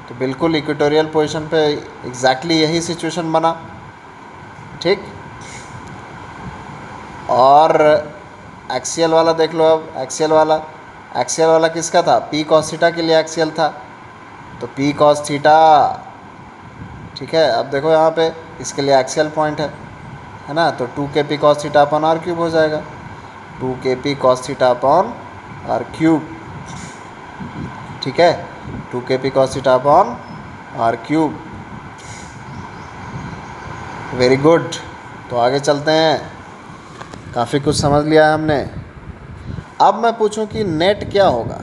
A: तो बिल्कुल इक्वेटोरियल पोजीशन पे एग्जैक्टली यही सिचुएशन बना। ठीक, और एक्सियल वाला देख लो। अब एक्सियल वाला किसका था, पी कॉस थीटा के लिए एक्सियल था, तो पी कॉस थीटा। ठीक है, अब देखो यहाँ पे इसके लिए एक्सियल पॉइंट है ना, तो 2 K P cos theta upon R cube हो जाएगा, 2 K P cos theta upon R cube. ठीक है, 2 K P cos theta upon R cube. Very good, तो आगे चलते हैं, काफ़ी कुछ समझ लिया है हमने। अब मैं पूछूं कि नेट क्या होगा,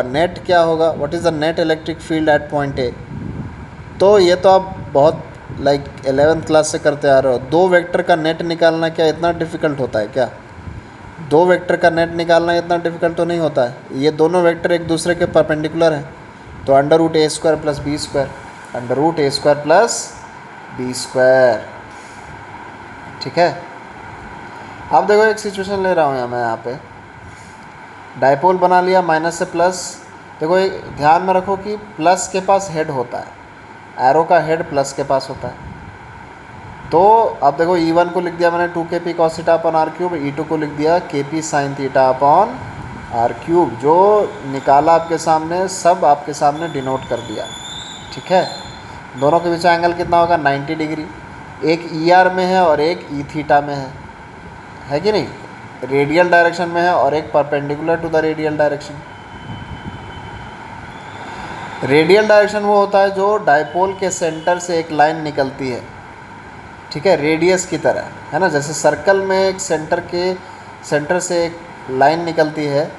A: नेट क्या होगा, what is the net electric field at point A. तो ये तो आप बहुत लाइक 11th क्लास से करते आ रहे हो। दो वेक्टर का नेट निकालना क्या इतना डिफ़िकल्ट होता है क्या, दो वेक्टर का नेट निकालना इतना डिफ़िकल्ट तो नहीं होता है। ये दोनों वेक्टर एक दूसरे के परपेंडिकुलर हैं, तो under root A square plus B square, under root A square plus B square. ठीक है, अब देखो एक सिचुएशन ले रहा हूँ मैं यहाँ पे, डायपोल बना लिया माइनस से प्लस। देखो एक ध्यान में रखो कि प्लस के पास हेड होता है, एरो का हेड प्लस के पास होता है। तो अब देखो E1 को लिख दिया मैंने 2 K P cos theta upon R cube, E2 को लिख दिया K P sine theta upon R cube. जो निकाला आपके सामने सब आपके सामने डिनोट कर दिया। ठीक है, दोनों के बीच एंगल कितना होगा, 90 डिग्री। एक ER में है और एक E थीटा में है कि नहीं, रेडियल डायरेक्शन में है, और एक perpendicular to the radial direction. Radial direction वो होता है जो डायपोल के सेंटर से एक लाइन निकलती है। ठीक है, रेडियस की तरह, है ना, जैसे सर्कल में एक सेंटर से एक लाइन निकलती है,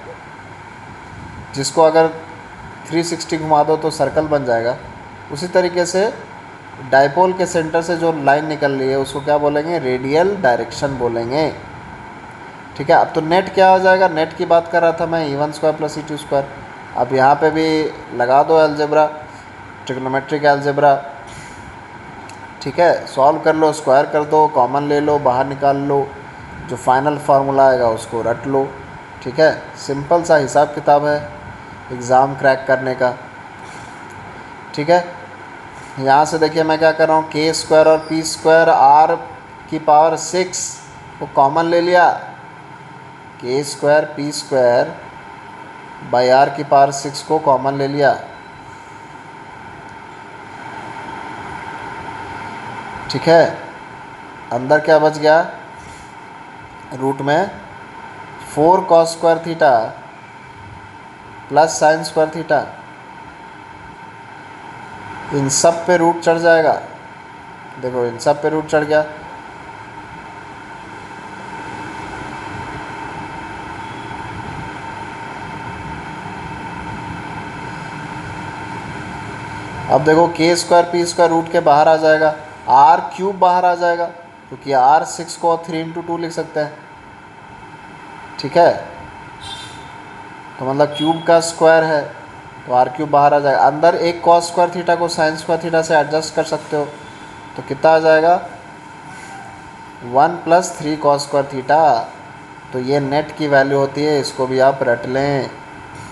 A: जिसको अगर 360 घुमा दो तो सर्कल बन जाएगा। उसी तरीके से डायपोल के सेंटर से जो लाइन निकल रही है उसको क्या बोलेंगे, रेडियल डायरेक्शन बोलेंगे। ठीक है, अब तो नेट क्या हो जाएगा, नेट की बात कर रहा था मैं, E1 square plus E2 square. अब यहाँ पे भी लगा दो अलजेब्रा, ट्रिग्नोमेट्रिक अलजेब्रा। ठीक है, सॉल्व कर लो, स्क्वायर कर दो, कॉमन ले लो, बाहर निकाल लो, जो फाइनल फार्मूला आएगा उसको रट लो। ठीक है, सिंपल सा हिसाब किताब है एग्ज़ाम क्रैक करने का। ठीक है, यहाँ से देखिए मैं क्या कर रहा हूँ, के स्क्वायर और पी स्क्वायर आर की पावर 6 को कॉमन ले लिया, K square P square by R की पावर 6 को कॉमन ले लिया। ठीक है, अंदर क्या बच गया, रूट में 4 cos square theta plus sine square theta, इन सब पे रूट चढ़ जाएगा। देखो इन सब पे रूट चढ़ गया। अब देखो के स्क्वायर पी स्क्वायर रूट के बाहर आ जाएगा, आर क्यूब बाहर आ जाएगा, क्योंकि आर 6 को 3 इंटू 2 लिख सकते हैं। ठीक है, तो मतलब क्यूब का स्क्वायर है तो आर क्यूब बाहर आ जाएगा। अंदर एक कॉस स्क्वायर थीटा को साइन स्क्वायर थीटा से एडजस्ट कर सकते हो, तो कितना आ जाएगा, 1+3 cos² थीटा। तो ये नेट की वैल्यू होती है, इसको भी आप रट लें।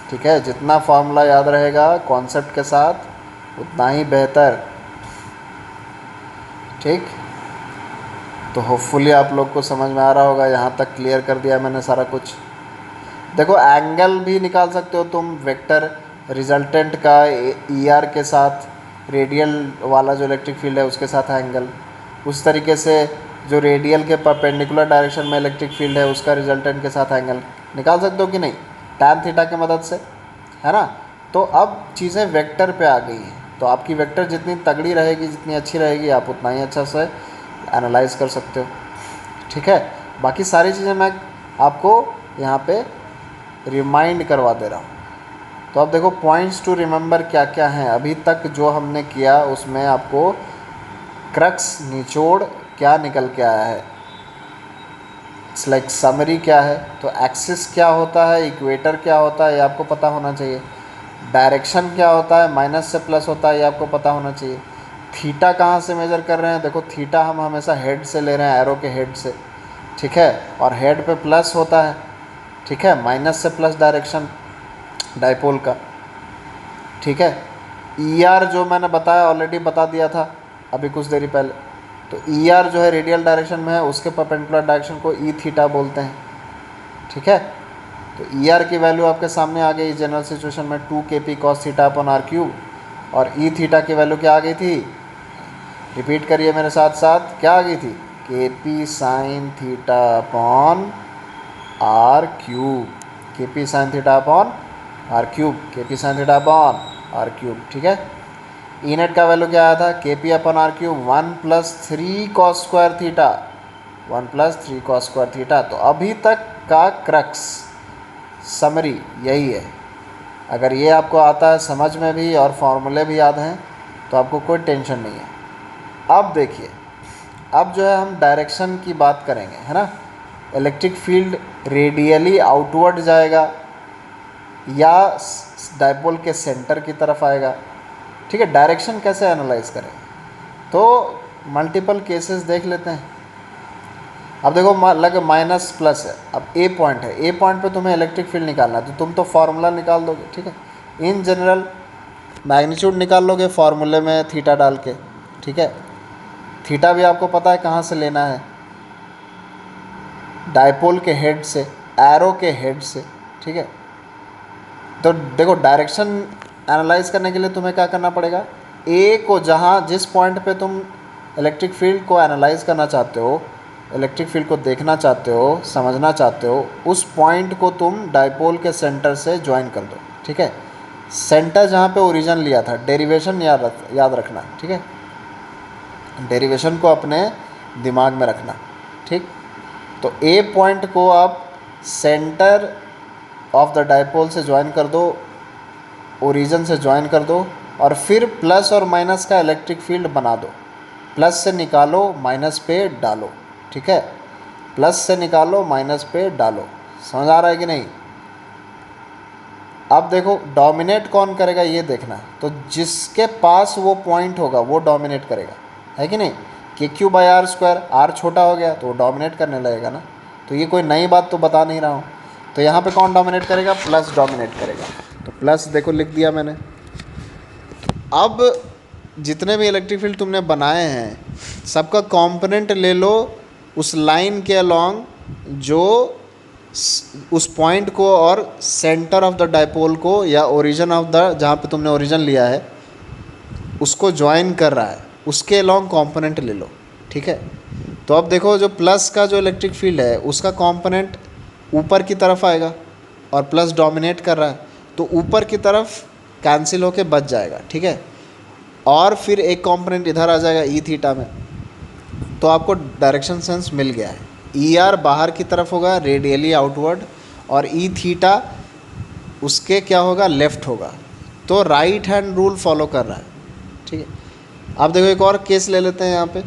A: ठीक है, जितना फार्मूला याद रहेगा कॉन्सेप्ट के साथ उतना ही बेहतर। ठीक, तो होपफुली आप लोग को समझ में आ रहा होगा। यहाँ तक क्लियर कर दिया मैंने सारा कुछ। देखो एंगल भी निकाल सकते हो तुम वेक्टर रिजल्टेंट का ER के साथ, रेडियल वाला जो इलेक्ट्रिक फील्ड है उसके साथ एंगल। उस तरीके से जो रेडियल के परपेंडिकुलर डायरेक्शन में इलेक्ट्रिक फील्ड है उसका रिजल्टेंट के साथ एंगल निकाल सकते हो कि नहीं, tan थीटा की मदद से, है ना। तो अब चीज़ें वेक्टर पे आ गई हैं, तो आपकी वेक्टर जितनी तगड़ी रहेगी, जितनी अच्छी रहेगी, आप उतना ही अच्छा से एनालाइज कर सकते हो। ठीक है, बाकी सारी चीज़ें मैं आपको यहाँ पे रिमाइंड करवा दे रहा हूँ। तो अब देखो पॉइंट्स टू रिमेंबर क्या क्या हैं। अभी तक जो हमने किया उसमें आपको क्रक्स, निचोड़ क्या निकल के आया है, इट्स लाइक समरी क्या है। तो एक्सिस क्या होता है, इक्वेटर क्या होता है, ये आपको पता होना चाहिए। डायरेक्शन क्या होता है, माइनस से प्लस होता है, ये आपको पता होना चाहिए। थीटा कहाँ से मेज़र कर रहे हैं, देखो थीटा हम हमेशा हेड से ले रहे हैं, एरो के हेड से। ठीक है, और हेड पे प्लस होता है। ठीक है, माइनस से प्लस डायरेक्शन डाइपोल का। ठीक है, ER जो मैंने बताया ऑलरेडी बता दिया था अभी कुछ देरी पहले। तो ER जो है रेडियल डायरेक्शन में है, उसके परपेंडिकुलर डायरेक्शन को E थीटा बोलते हैं। ठीक है, तो ER की वैल्यू आपके सामने आ गई जनरल सिचुएशन में 2kp cos theta upon r³। और E थीटा की वैल्यू क्या आ गई थी, रिपीट करिए मेरे साथ साथ, क्या आ गई थी, kp sin theta upon r³। kp sin theta upon r³, kp sin theta upon r³। ठीक है, ई नेट का वैल्यू क्या आया था, kp upon r³, 1+3 cos² theta, 1+3 cos² theta. तो अभी तक का क्रक्स समरी यही है। अगर ये आपको आता है समझ में भी और फॉर्मूले भी याद हैं तो आपको कोई टेंशन नहीं है। अब देखिए, अब जो है हम डायरेक्शन की बात करेंगे, है ना। इलेक्ट्रिक फील्ड रेडियली आउटवर्ड जाएगा या डाइपोल के सेंटर की तरफ आएगा। ठीक है, डायरेक्शन कैसे एनालाइज करें, तो मल्टीपल केसेस देख लेते हैं। अब देखो लग माइनस प्लस है, अब ए पॉइंट है, ए पॉइंट पे तुम्हें इलेक्ट्रिक फील्ड निकालना है, तो तुम तो फार्मूला निकाल दोगे। ठीक है, इन जनरल मैग्नीट्यूड निकाल लोगे फार्मूले में थीटा डाल के। ठीक है, थीटा भी आपको पता है कहाँ से लेना है, डाइपोल के हेड से, एरो के हेड से। ठीक है, तो देखो डायरेक्शन एनालाइज करने के लिए तुम्हें क्या करना पड़ेगा, ए को जहाँ जिस पॉइंट पे तुम इलेक्ट्रिक फील्ड को एनालाइज करना चाहते हो, इलेक्ट्रिक फील्ड को देखना चाहते हो, समझना चाहते हो, उस पॉइंट को तुम डाइपोल के सेंटर से ज्वाइन कर दो। ठीक है, सेंटर जहाँ पे ओरिजिन लिया था, डेरिवेशन याद रखना। ठीक है, डेरिवेशन को अपने दिमाग में रखना। ठीक, तो ए पॉइंट को आप सेंटर ऑफ द डाइपोल से ज्वाइन कर दो, ओरिजिन से ज्वाइन कर दो, और फिर प्लस और माइनस का इलेक्ट्रिक फील्ड बना दो। प्लस से निकालो, माइनस पे डालो। ठीक है, प्लस से निकालो, माइनस पे डालो। समझ आ रहा है कि नहीं। अब देखो डोमिनेट कौन करेगा ये देखना, तो जिसके पास वो पॉइंट होगा वो डोमिनेट करेगा, है कि नहीं। KQ/R², R छोटा हो गया तो वो डोमिनेट करने लगेगा ना। तो ये कोई नई बात तो बता नहीं रहा हूँ। तो यहाँ पे कौन डोमिनेट करेगा, प्लस डोमिनेट करेगा। तो प्लस देखो लिख दिया मैंने। अब जितने भी इलेक्ट्रिक फील्ड तुमने बनाए हैं सबका कंपोनेंट ले लो उस लाइन के अलोंग जो उस पॉइंट को और सेंटर ऑफ द डाइपोल को या ओरिजिन ऑफ द जहाँ पे तुमने ओरिजिन लिया है उसको ज्वाइन कर रहा है, उसके अलोंग कंपोनेंट ले लो। ठीक है, तो अब देखो जो प्लस का जो इलेक्ट्रिक फील्ड है उसका कंपोनेंट ऊपर की तरफ आएगा और प्लस डोमिनेट कर रहा है, तो ऊपर की तरफ कैंसिल होके बच जाएगा। ठीक है, और फिर एक कंपोनेंट इधर आ जाएगा ई थीटा में। तो आपको डायरेक्शन सेंस मिल गया है। ER बाहर की तरफ होगा रेडियली आउटवर्ड, और ई थीटा उसके क्या होगा, लेफ़्ट होगा। तो राइट हैंड रूल फॉलो कर रहा है। ठीक है, अब देखो एक और केस ले लेते हैं। यहाँ पे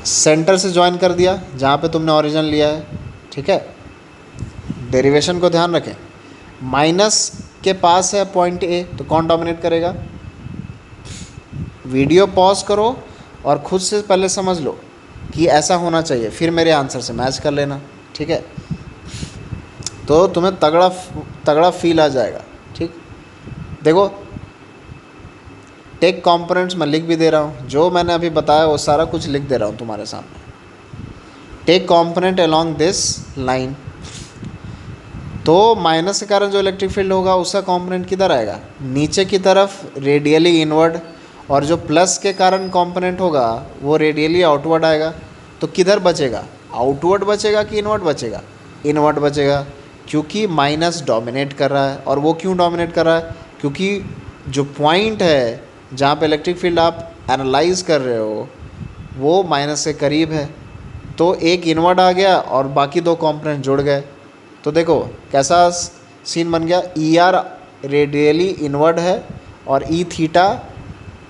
A: सेंटर से ज्वाइन कर दिया जहाँ पे तुमने ओरिजिन लिया है। ठीक है, डेरिवेशन को ध्यान रखें, माइनस के पास है पॉइंट ए, तो कौन डोमिनेट करेगा। वीडियो पॉज करो और खुद से पहले समझ लो कि ऐसा होना चाहिए, फिर मेरे आंसर से मैच कर लेना, ठीक है। तो तुम्हें तगड़ा तगड़ा फील आ जाएगा, ठीक। देखो टेक कंपोनेंट्स मैं लिख भी दे रहा हूँ, जो मैंने अभी बताया वो सारा कुछ लिख दे रहा हूँ तुम्हारे सामने। Take component along this line, तो माइनस के कारण जो इलेक्ट्रिक फील्ड होगा उसका कंपोनेंट किधर आएगा, नीचे की तरफ रेडियली इनवर्ड, और जो प्लस के कारण कंपोनेंट होगा वो रेडियली आउटवर्ड आएगा। तो किधर बचेगा, आउटवर्ड बचेगा कि इनवर्ड बचेगा, इनवर्ड बचेगा, क्योंकि माइनस डोमिनेट कर रहा है। और वो क्यों डोमिनेट कर रहा है, क्योंकि जो पॉइंट है जहाँ पे इलेक्ट्रिक फील्ड आप एनालाइज कर रहे हो वो माइनस के करीब है, तो एक इनवर्ड आ गया और बाकी दो कंपोनेंट जुड़ गए। तो देखो कैसा सीन बन गया, ई आर रेडियली इनवर्ड है और ई थीटा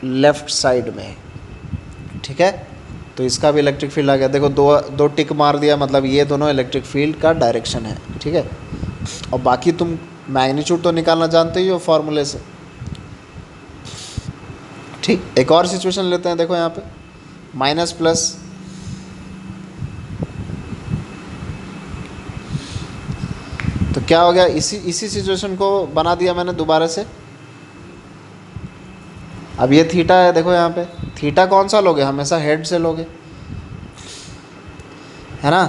A: लेफ़्ट साइड में है, ठीक है। तो इसका भी इलेक्ट्रिक फील्ड आ गया। देखो दो दो टिक मार दिया, मतलब ये दोनों इलेक्ट्रिक फील्ड का डायरेक्शन है, ठीक है। और बाकी तुम मैग्नीट्यूड तो निकालना जानते ही हो फॉर्मूले से, ठीक। एक और सिचुएशन लेते हैं, देखो यहाँ पे माइनस प्लस, तो क्या हो गया, इसी सिचुएशन को बना दिया मैंने दोबारा से। अब ये थीटा है, देखो यहाँ पे थीटा कौन सा लोगे, हमेशा हेड से लोगे, है ना।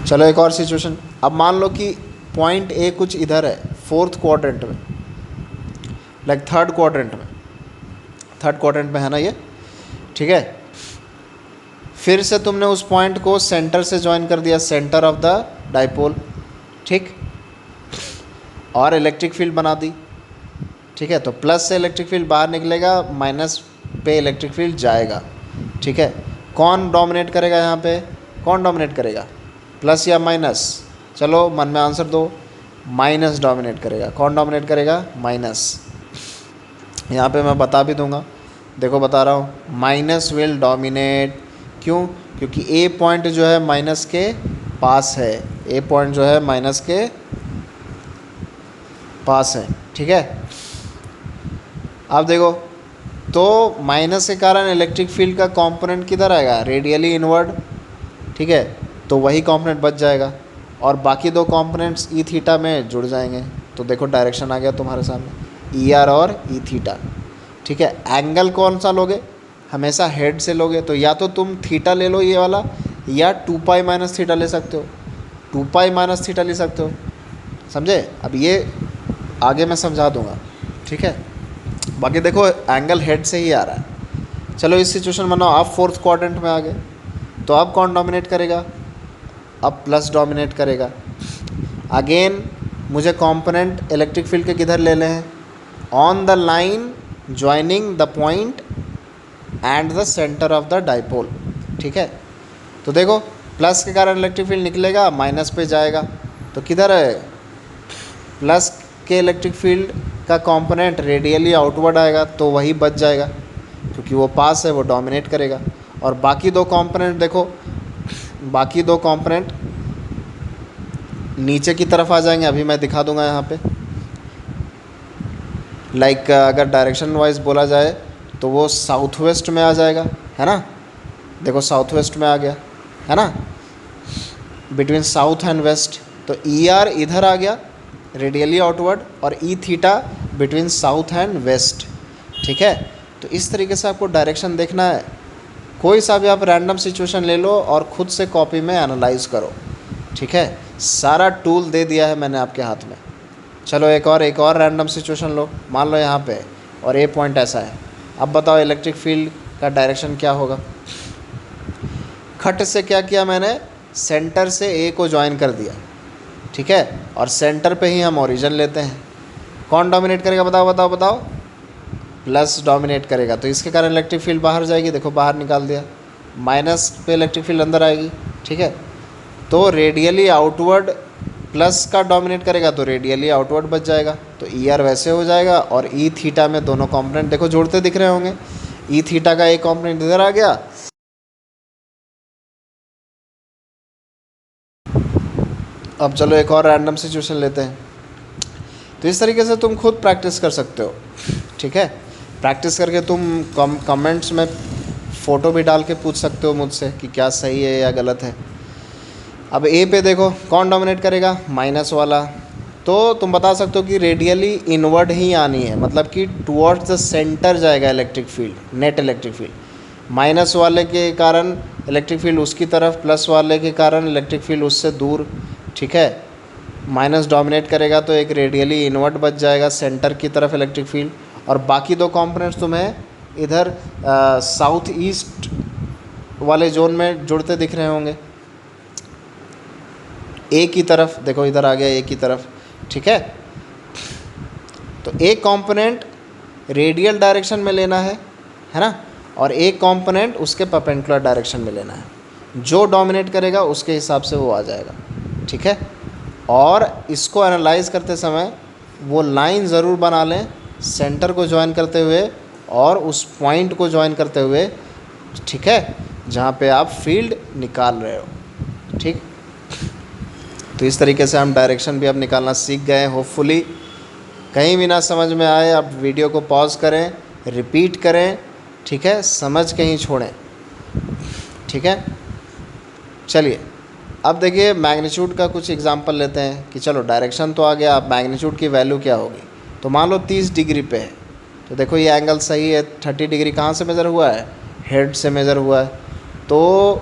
A: चलो एक और सिचुएशन, अब मान लो कि पॉइंट ए कुछ इधर है, फोर्थ क्वाड्रेंट में, लाइक थर्ड क्वाड्रेंट में है ना ये, ठीक है। फिर से तुमने उस पॉइंट को सेंटर से ज्वाइन कर दिया, सेंटर ऑफ द डाइपोल, ठीक, और इलेक्ट्रिक फील्ड बना दी, ठीक है। तो प्लस से इलेक्ट्रिक फील्ड बाहर निकलेगा, माइनस पे इलेक्ट्रिक फील्ड जाएगा, ठीक है। कौन डोमिनेट करेगा यहाँ पे, कौन डोमिनेट करेगा, प्लस या माइनस, चलो मन में आंसर दो, माइनस डोमिनेट करेगा। कौन डोमिनेट करेगा, माइनस। यहाँ पे मैं बता भी दूंगा, देखो बता रहा हूँ, माइनस विल डोमिनेट, क्यों, क्योंकि ए पॉइंट जो है माइनस के पास है, ए पॉइंट जो है माइनस के पास है, ठीक है। अब देखो तो माइनस के कारण इलेक्ट्रिक फील्ड का कंपोनेंट किधर आएगा, रेडियली इनवर्ड, ठीक है। तो वही कंपोनेंट बच जाएगा और बाकी दो कंपोनेंट्स ई थीटा में जुड़ जाएंगे। तो देखो डायरेक्शन आ गया तुम्हारे सामने, ई आर और ई थीटा, ठीक है। एंगल कौन सा लोगे, हमेशा हेड से लोगे, तो या तो तुम थीटा ले लो ये वाला, या 2 पाई माइनस थीटा ले सकते हो, 2 पाई माइनस थीटा ले सकते हो, समझे। अब ये आगे मैं समझा दूंगा, ठीक है। बाकी देखो एंगल हेड से ही आ रहा है। चलो इस सिचुएशन बनाओ, आप फोर्थ क्वाड्रेंट में आ गए, तो अब कौन डोमिनेट करेगा, अब प्लस डोमिनेट करेगा। अगेन मुझे कंपोनेंट इलेक्ट्रिक फील्ड के किधर ले लें, on the line joining the point and the centre of the dipole, ठीक है। तो देखो प्लस के कारण इलेक्ट्रिक फील्ड निकलेगा, माइनस पे जाएगा, तो किधर है, प्लस के इलेक्ट्रिक फील्ड का कंपोनेंट रेडियली आउटवर्ड आएगा, तो वही बच जाएगा क्योंकि वो पास है, वो डोमिनेट करेगा। और बाकी दो कंपोनेंट देखो, बाकी दो कंपोनेंट नीचे की तरफ आ जाएंगे, अभी मैं दिखा दूंगा यहाँ पे। लाइक अगर डायरेक्शन वाइज बोला जाए तो वो साउथ वेस्ट में आ जाएगा, है ना। देखो साउथ वेस्ट में आ गया, है ना, बिटवीन साउथ एंड वेस्ट। तो ई आर इधर आ गया रेडियली आउटवर्ड, और E theta between south and west, ठीक है। तो इस तरीके से आपको डायरेक्शन देखना है। कोई सा भी आप रैंडम सिचुएशन ले लो और ख़ुद से कॉपी में एनालाइज करो, ठीक है। सारा टूल दे दिया है मैंने आपके हाथ में। चलो एक और रैंडम सिचुएशन लो, मान लो यहाँ पे और ए पॉइंट ऐसा है। अब बताओ इलेक्ट्रिक फील्ड का डायरेक्शन क्या होगा। खट से क्या किया मैंने, सेंटर से ए को ज्वाइन कर दिया, ठीक है, और सेंटर पे ही हम ओरिजिन लेते हैं। कौन डोमिनेट करेगा, बताओ बताओ बताओ, प्लस डोमिनेट करेगा, तो इसके कारण इलेक्ट्रिक फील्ड बाहर जाएगी, देखो बाहर निकाल दिया, माइनस पे इलेक्ट्रिक फील्ड अंदर आएगी, ठीक है। तो रेडियली आउटवर्ड प्लस का डोमिनेट करेगा तो रेडियली आउटवर्ड बच जाएगा, तो ई आर वैसे हो जाएगा। और ई थीटा में दोनों कंपोनेंट देखो जोड़ते दिख रहे होंगे, ई थीटा का एक कंपोनेंट इधर आ गया। अब चलो एक और रैंडम सिचुएशन लेते हैं। तो इस तरीके से तुम खुद प्रैक्टिस कर सकते हो, ठीक है। प्रैक्टिस करके तुम कमेंट्स में फ़ोटो भी डाल के पूछ सकते हो मुझसे कि क्या सही है या गलत है। अब ए पे देखो कौन डोमिनेट करेगा, माइनस वाला। तो तुम बता सकते हो कि रेडियली इनवर्ड ही आनी है, मतलब कि टुवर्ड्स द सेंटर जाएगा electric field, net electric field. Minus वाले के कारण इलेक्ट्रिक फील्ड उसकी तरफ, प्लस वाले के कारण इलेक्ट्रिक फील्ड उससे दूर, ठीक है। माइनस डोमिनेट करेगा तो एक रेडियली इनवर्ट बच जाएगा सेंटर की तरफ इलेक्ट्रिक फील्ड। और बाकी दो कंपोनेंट्स तुम्हें इधर साउथ ईस्ट वाले जोन में जुड़ते दिख रहे होंगे, ए की तरफ। देखो इधर आ गया ए की तरफ, ठीक है। तो एक कंपोनेंट रेडियल डायरेक्शन में लेना है ना, और एक कंपोनेंट उसके परपेंडिकुलर डायरेक्शन में लेना है। जो डोमिनेट करेगा उसके हिसाब से वो आ जाएगा, ठीक है। और इसको एनालाइज करते समय वो लाइन ज़रूर बना लें सेंटर को ज्वाइन करते हुए और उस पॉइंट को ज्वाइन करते हुए, ठीक है, जहाँ पे आप फील्ड निकाल रहे हो, ठीक। तो इस तरीके से हम डायरेक्शन भी अब निकालना सीख गए। होपफुली कहीं भी ना समझ में आए आप वीडियो को पॉज करें, रिपीट करें, ठीक है, समझ के ही छोड़ें, ठीक है। चलिए अब देखिए मैग्नीट्यूड का कुछ एग्जांपल लेते हैं कि चलो डायरेक्शन तो आ गया, अब मैग्नीट्यूड की वैल्यू क्या होगी। तो मान लो 30 डिग्री पे है, तो देखो ये एंगल सही है। 30 डिग्री कहाँ से मेज़र हुआ है, हेड से मेज़र हुआ है। तो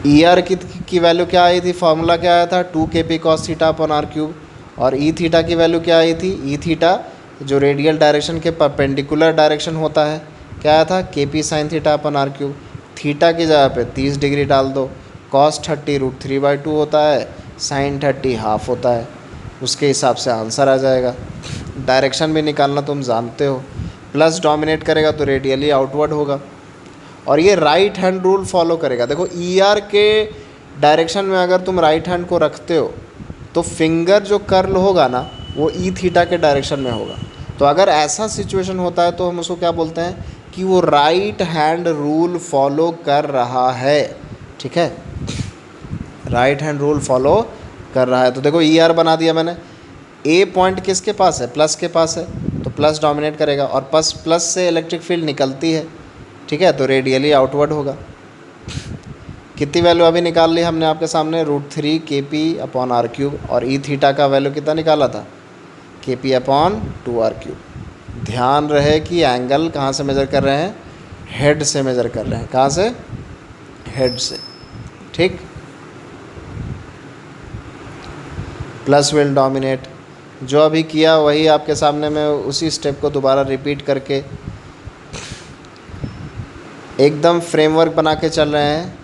A: ई आर की वैल्यू क्या आई थी, फार्मूला क्या आया था, 2kp cos theta upon R cube. और ई थीटा की वैल्यू क्या आई थी, ई थीटा जो रेडियल डायरेक्शन के परपेंडिकुलर डायरेक्शन होता है, क्या आया था, kp sin theta upon R cube. Theta की जगह पे 30 डिग्री डाल दो, cos 30 √3/2 होता है, sin 30 हाफ होता है, उसके हिसाब से आंसर आ जाएगा। डायरेक्शन भी निकालना तुम जानते हो, प्लस डोमिनेट करेगा तो रेडियली आउटवर्ड होगा और ये राइट हैंड रूल फॉलो करेगा। देखो ई आर के डायरेक्शन में अगर तुम राइट हैंड को रखते हो तो फिंगर जो कर्ल होगा ना वो ई थीटा के डायरेक्शन में होगा। तो अगर ऐसा सिचुएशन होता है तो हम उसको क्या बोलते हैं कि वो राइट हैंड रूल फॉलो कर रहा है, ठीक है, राइट हैंड रूल फॉलो कर रहा है। तो देखो ई आर बना दिया मैंने, ए पॉइंट किसके पास है, प्लस के पास है, तो प्लस डोमिनेट करेगा और प्लस से इलेक्ट्रिक फील्ड निकलती है, ठीक है, तो रेडियली आउटवर्ड होगा। कितनी वैल्यू अभी निकाल ली हमने आपके सामने, √3 kp अपॉन आर क्यूब। और ई थीटा का वैल्यू कितना निकाला था, kp अपॉन 2r³। ध्यान रहे कि एंगल कहाँ से मेज़र कर रहे हैं, हेड से मेज़र कर रहे हैं। कहाँ से, हेड से, ठीक। प्लस विल डोमिनेट, जो अभी किया वही आपके सामने मैं उसी स्टेप को दोबारा रिपीट करके एकदम फ्रेमवर्क बना के चल रहे हैं।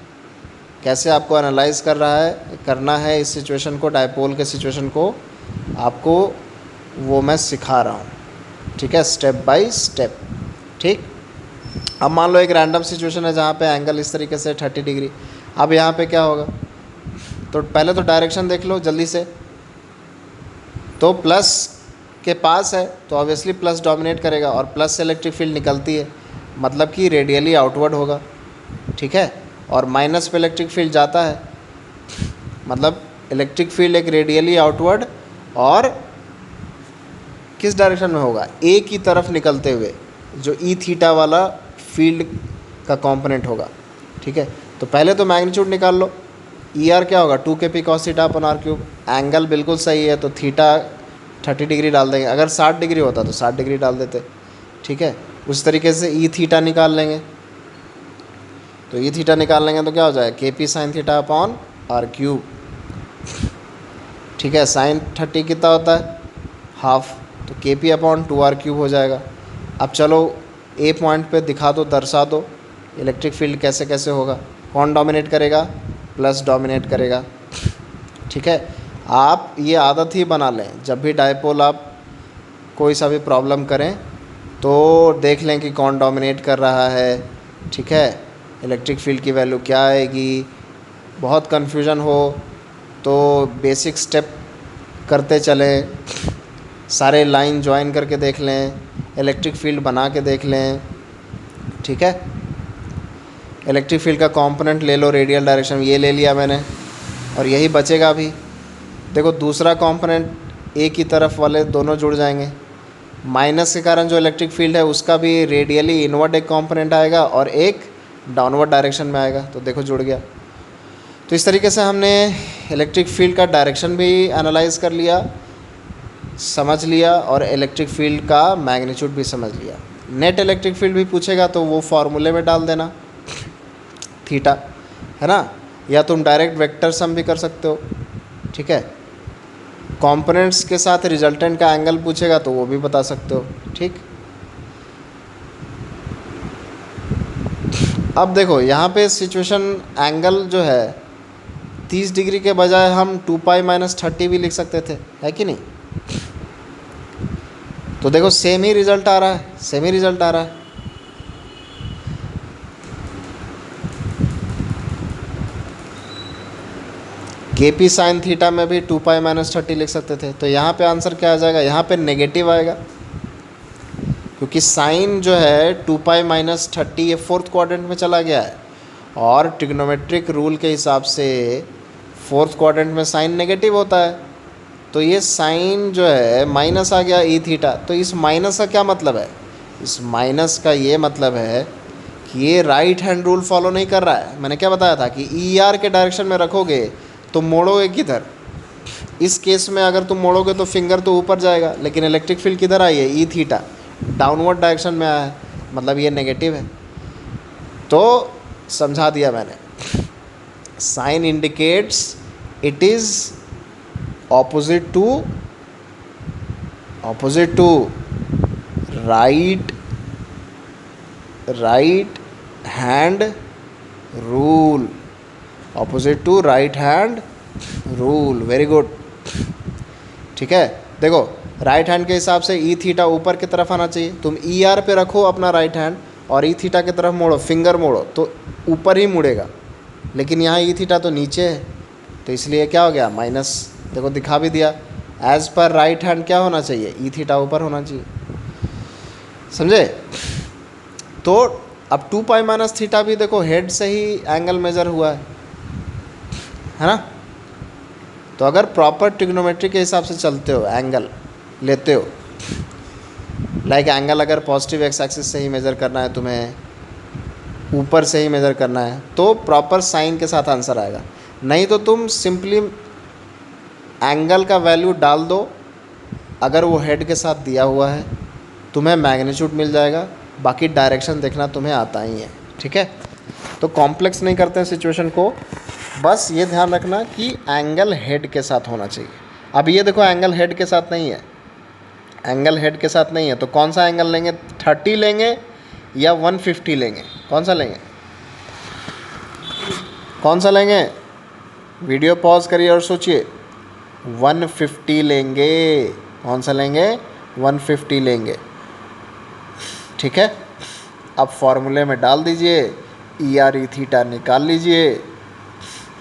A: कैसे आपको एनालाइज करना है इस सिचुएशन को, डायपोल के सिचुएशन को आपको वो मैं सिखा रहा हूँ, ठीक है, स्टेप बाय स्टेप, ठीक। अब मान लो एक रैंडम सिचुएशन है जहाँ पे एंगल इस तरीके से 30 डिग्री। अब यहाँ पे क्या होगा, तो पहले तो डायरेक्शन देख लो जल्दी से। तो प्लस के पास है तो ऑब्वियसली प्लस डोमिनेट करेगा और प्लस से इलेक्ट्रिक फील्ड निकलती है, मतलब कि रेडियली आउटवर्ड होगा, ठीक है। और माइनस पे इलेक्ट्रिक फील्ड जाता है, मतलब इलेक्ट्रिक फील्ड एक रेडियली आउटवर्ड और किस डायरेक्शन में होगा, ए की तरफ निकलते हुए, जो ई थीटा वाला फील्ड का कंपोनेंट होगा, ठीक है। तो पहले तो मैग्नीट्यूड निकाल लो, ई आर क्या होगा, 2kp cos theta upon R cube. Angle बिल्कुल सही है तो थीटा 30 डिग्री डाल देंगे, अगर 60 डिग्री होता तो 60 डिग्री डाल देते, ठीक है। उस तरीके से ई थीटा निकाल लेंगे, तो ई थीटा निकाल लेंगे तो क्या हो जाएगा, kp sin theta upon R cube, ठीक है। sin 30 कितना होता है, हाफ, तो kp अपॉन 2r³ हो जाएगा। अब चलो ए पॉइंट पे दिखा दो, दर्शा दो इलेक्ट्रिक फील्ड कैसे कैसे होगा। कौन डोमिनेट करेगा, प्लस डोमिनेट करेगा, ठीक है। आप ये आदत ही बना लें, जब भी डायपोल आप कोई सा भी प्रॉब्लम करें तो देख लें कि कौन डोमिनेट कर रहा है, ठीक है, इलेक्ट्रिक फील्ड की वैल्यू क्या आएगी। बहुत कन्फ्यूजन हो तो बेसिक स्टेप करते चलें, सारे लाइन ज्वाइन करके देख लें, इलेक्ट्रिक फील्ड बना के देख लें, ठीक है। इलेक्ट्रिक फील्ड का कंपोनेंट ले लो रेडियल डायरेक्शन, ये ले लिया मैंने और यही बचेगा भी। देखो दूसरा कंपोनेंट ए की तरफ वाले दोनों जुड़ जाएंगे, माइनस के कारण जो इलेक्ट्रिक फील्ड है उसका भी रेडियली इनवर्ड एक कंपोनेंट आएगा और एक डाउनवर्ड डायरेक्शन में आएगा। तो देखो जुड़ गया। तो इस तरीके से हमने इलेक्ट्रिक फील्ड का डायरेक्शन भी एनालाइज कर लिया, समझ लिया, और इलेक्ट्रिक फील्ड का मैग्नीट्यूड भी समझ लिया। नेट इलेक्ट्रिक फील्ड भी पूछेगा तो वो फार्मूले में डाल देना, थीटा, है ना, या तुम डायरेक्ट वेक्टर सम भी कर सकते हो, ठीक है। कंपोनेंट्स के साथ रिजल्टेंट का एंगल पूछेगा तो वो भी बता सकते हो, ठीक। अब देखो यहाँ पे सिचुएशन एंगल जो है 30 डिग्री के बजाय हम 2 पाई माइनस 30 भी लिख सकते थे, है कि नहीं। तो देखो सेम ही रिजल्ट आ रहा है, सेम ही रिजल्ट आ रहा है। के पी साइन थीटा में भी 2 पाई माइनस 30 लिख सकते थे। तो यहाँ पे आंसर क्या आ जाएगा, यहाँ पे नेगेटिव आएगा, क्योंकि साइन जो है 2 पाई माइनस 30 ये फोर्थ क्वाड्रेंट में चला गया है, और ट्रिग्नोमेट्रिक रूल के हिसाब से फोर्थ क्वाड्रेंट में साइन नेगेटिव होता है। तो ये साइन जो है माइनस आ गया ई थीटा। तो इस माइनस का क्या मतलब है, इस माइनस का ये मतलब है कि ये राइट हैंड रूल फॉलो नहीं कर रहा है। मैंने क्या बताया था कि ई आर के डायरेक्शन में रखोगे तो मोड़ोगे किधर, इस केस में अगर तुम मोड़ोगे तो फिंगर तो ऊपर जाएगा, लेकिन इलेक्ट्रिक फील्ड किधर आई है, ई थीटा, डाउनवर्ड डायरेक्शन में आया है, मतलब ये नेगेटिव है। तो समझा दिया मैंने, sine indicates it is opposite to right hand rule, opposite to right hand rule, very good, ठीक है। देखो राइट हैंड के हिसाब से ई थीटा ऊपर की तरफ आना चाहिए, तुम ई आर पे रखो अपना राइट हैंड और ई थीटा की तरफ मोड़ो, फिंगर मोड़ो तो ऊपर ही मुड़ेगा, लेकिन यहाँ ई थीटा तो नीचे है, तो इसलिए क्या हो गया माइनस। देखो दिखा भी दिया, एज पर राइट हैंड क्या होना चाहिए, ई थीटा ऊपर होना चाहिए, समझे। तो अब 2 पाई माइनस थीटा भी देखो हेड से ही एंगल मेजर हुआ है ना। तो अगर प्रॉपर ट्रिग्नोमेट्री के हिसाब से चलते हो, एंगल लेते हो, लाइक एंगल अगर पॉजिटिव एक्स एक्सिस से ही मेज़र करना है तुम्हें, ऊपर से ही मेज़र करना है, तो प्रॉपर साइन के साथ आंसर आएगा। नहीं तो तुम सिंपली एंगल का वैल्यू डाल दो, अगर वो हेड के साथ दिया हुआ है तुम्हें मैग्नीट्यूड मिल जाएगा, बाकी डायरेक्शन देखना तुम्हें आता ही है, ठीक है। तो कॉम्प्लेक्स नहीं करते हैं सिचुएशन को, बस ये ध्यान रखना कि एंगल हेड के साथ होना चाहिए। अब ये देखो एंगल हेड के साथ नहीं है, एंगल हेड के साथ नहीं है, तो कौन सा एंगल लेंगे, 30 लेंगे या 150 लेंगे, कौन सा लेंगे, कौन सा लेंगे, वीडियो पॉज करिए और सोचिए। 150 लेंगे, कौन सा लेंगे, 150 लेंगे, ठीक है। अब फॉर्मूले में डाल दीजिए, ई आर ई थीटा निकाल लीजिए,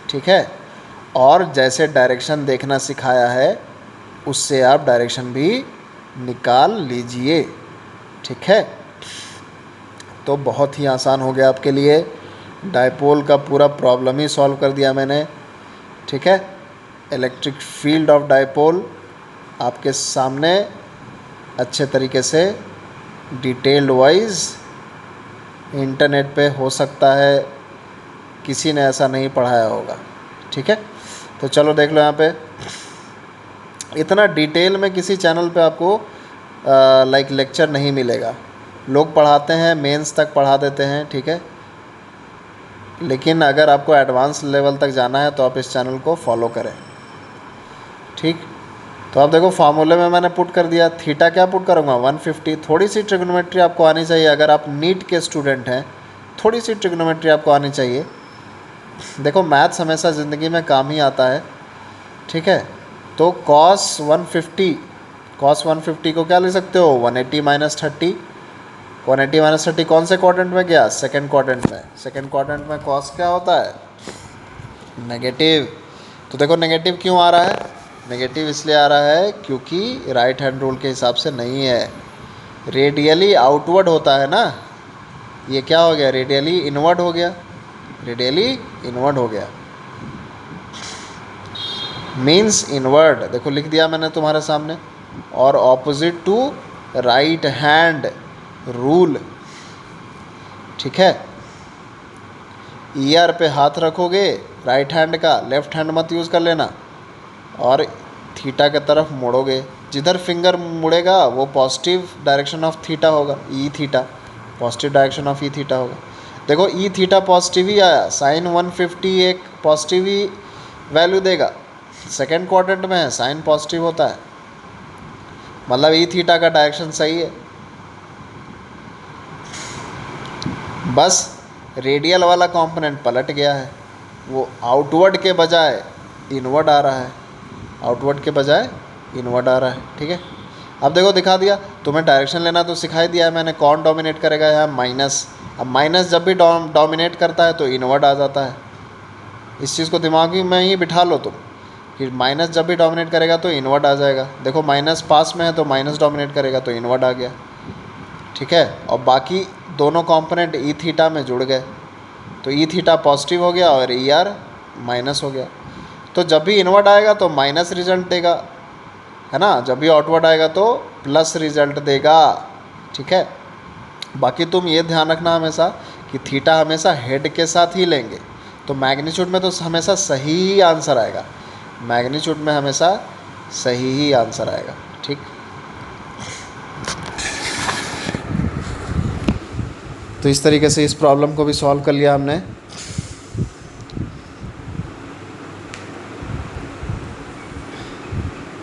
A: ठीक है, और जैसे डायरेक्शन देखना सिखाया है उससे आप डायरेक्शन भी निकाल लीजिए, ठीक है। तो बहुत ही आसान हो गया आपके लिए, डायपोल का पूरा प्रॉब्लम ही सॉल्व कर दिया मैंने, ठीक है। इलेक्ट्रिक फील्ड ऑफ डायपोल आपके सामने अच्छे तरीके से डिटेल्ड वाइज इंटरनेट पे हो सकता है किसी ने ऐसा नहीं पढ़ाया होगा, ठीक है। तो चलो देख लो, यहाँ पे इतना डिटेल में किसी चैनल पे आपको लाइक लेक्चर नहीं मिलेगा। लोग पढ़ाते हैं, मेंस तक पढ़ा देते हैं, ठीक है, लेकिन अगर आपको एडवांस लेवल तक जाना है तो आप इस चैनल को फॉलो करें, ठीक। तो अब देखो फार्मूले में मैंने पुट कर दिया, थीटा क्या पुट करूँगा 150। थोड़ी सी ट्रिग्नोमेट्री आपको आनी चाहिए, अगर आप नीट के स्टूडेंट हैं थोड़ी सी ट्रिग्नोमेट्री आपको आनी चाहिए। देखो मैथ्स हमेशा ज़िंदगी में काम ही आता है, ठीक है। तो cos 150 को क्या ले सकते हो, 180 माइनस 30। 180 माइनस 30 कौन से क्वाड्रेंट में गया, सेकंड क्वाड्रेंट में। सेकंड क्वाड्रेंट में cos क्या होता है, नेगेटिव। तो देखो नेगेटिव क्यों आ रहा है, नेगेटिव इसलिए आ रहा है क्योंकि राइट हैंड रूल के हिसाब से नहीं है, रेडियली आउटवर्ड होता है ना। ये क्या हो गया, रेडियली इनवर्ड हो गया, रेडियली इनवर्ड हो गया। मीन्स इनवर्ड, देखो लिख दिया मैंने तुम्हारे सामने, और opposite to right hand rule, ठीक है। ईआर पे हाथ रखोगे राइट हैंड का, लेफ्ट हैंड मत यूज़ कर लेना, और थीटा के तरफ मोड़ोगे, जिधर फिंगर मुड़ेगा वो पॉजिटिव डायरेक्शन ऑफ थीटा होगा, E theta, positive direction of E theta होगा। देखो ई थीटा पॉजिटिव ही आया, साइन 150 एक पॉजिटिव ही वैल्यू देगा, सेकेंड क्वाड्रेंट में है, साइन पॉजिटिव होता है, मतलब ई थीटा का डायरेक्शन सही है। बस रेडियल वाला कंपोनेंट पलट गया है, वो आउटवर्ड के बजाय इनवर्ड आ रहा है, आउटवर्ड के बजाय इनवर्ड आ रहा है, ठीक है। अब देखो दिखा दिया, तुम्हें डायरेक्शन लेना तो सिखाई दिया है मैंने, कौन डोमिनेट करेगा यहाँ, माइनस। अब माइनस जब भी डोमिनेट करता है तो इनवर्ड आ जाता है, इस चीज़ को दिमाग में ही बिठा लो तुम, कि माइनस जब भी डोमिनेट करेगा तो इनवर्ड आ जाएगा। देखो माइनस पास में है तो माइनस डोमिनेट करेगा तो इनवर्ड आ गया, ठीक है। और बाकी दोनों कंपोनेंट ई थीटा में जुड़ गए, तो ई थीटा पॉजिटिव हो गया और ई आर माइनस हो गया। तो जब भी इनवर्ड आएगा तो माइनस रिजल्ट देगा, है ना, जब भी आउटवर्ड आएगा तो प्लस रिजल्ट देगा, ठीक है। बाकी तुम ये ध्यान रखना हमेशा कि थीटा हमेशा हेड के साथ ही लेंगे, तो मैग्नीट्यूड में तो हमेशा सही ही आंसर आएगा, मैग्नीट्यूड में हमेशा सही ही आंसर आएगा, ठीक। तो इस तरीके से इस प्रॉब्लम को भी सॉल्व कर लिया हमने।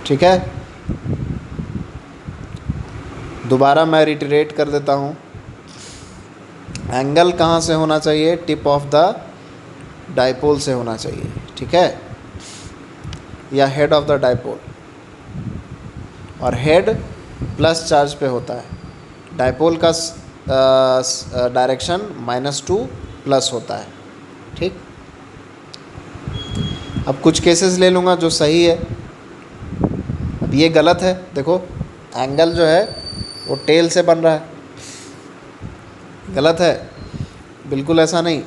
A: ठीक है, दोबारा मैं रिटरेट कर देता हूँ, एंगल कहाँ से होना चाहिए, टिप ऑफ द डाइपोल से होना चाहिए, ठीक है, या हेड ऑफ द डाइपोल, और हेड प्लस चार्ज पे होता है, डाइपोल का डायरेक्शन -2 प्लस होता है, ठीक। अब कुछ केसेस ले लूँगा जो सही है, अब ये गलत है, देखो एंगल जो है वो टेल से बन रहा है, गलत है, बिल्कुल ऐसा नहीं,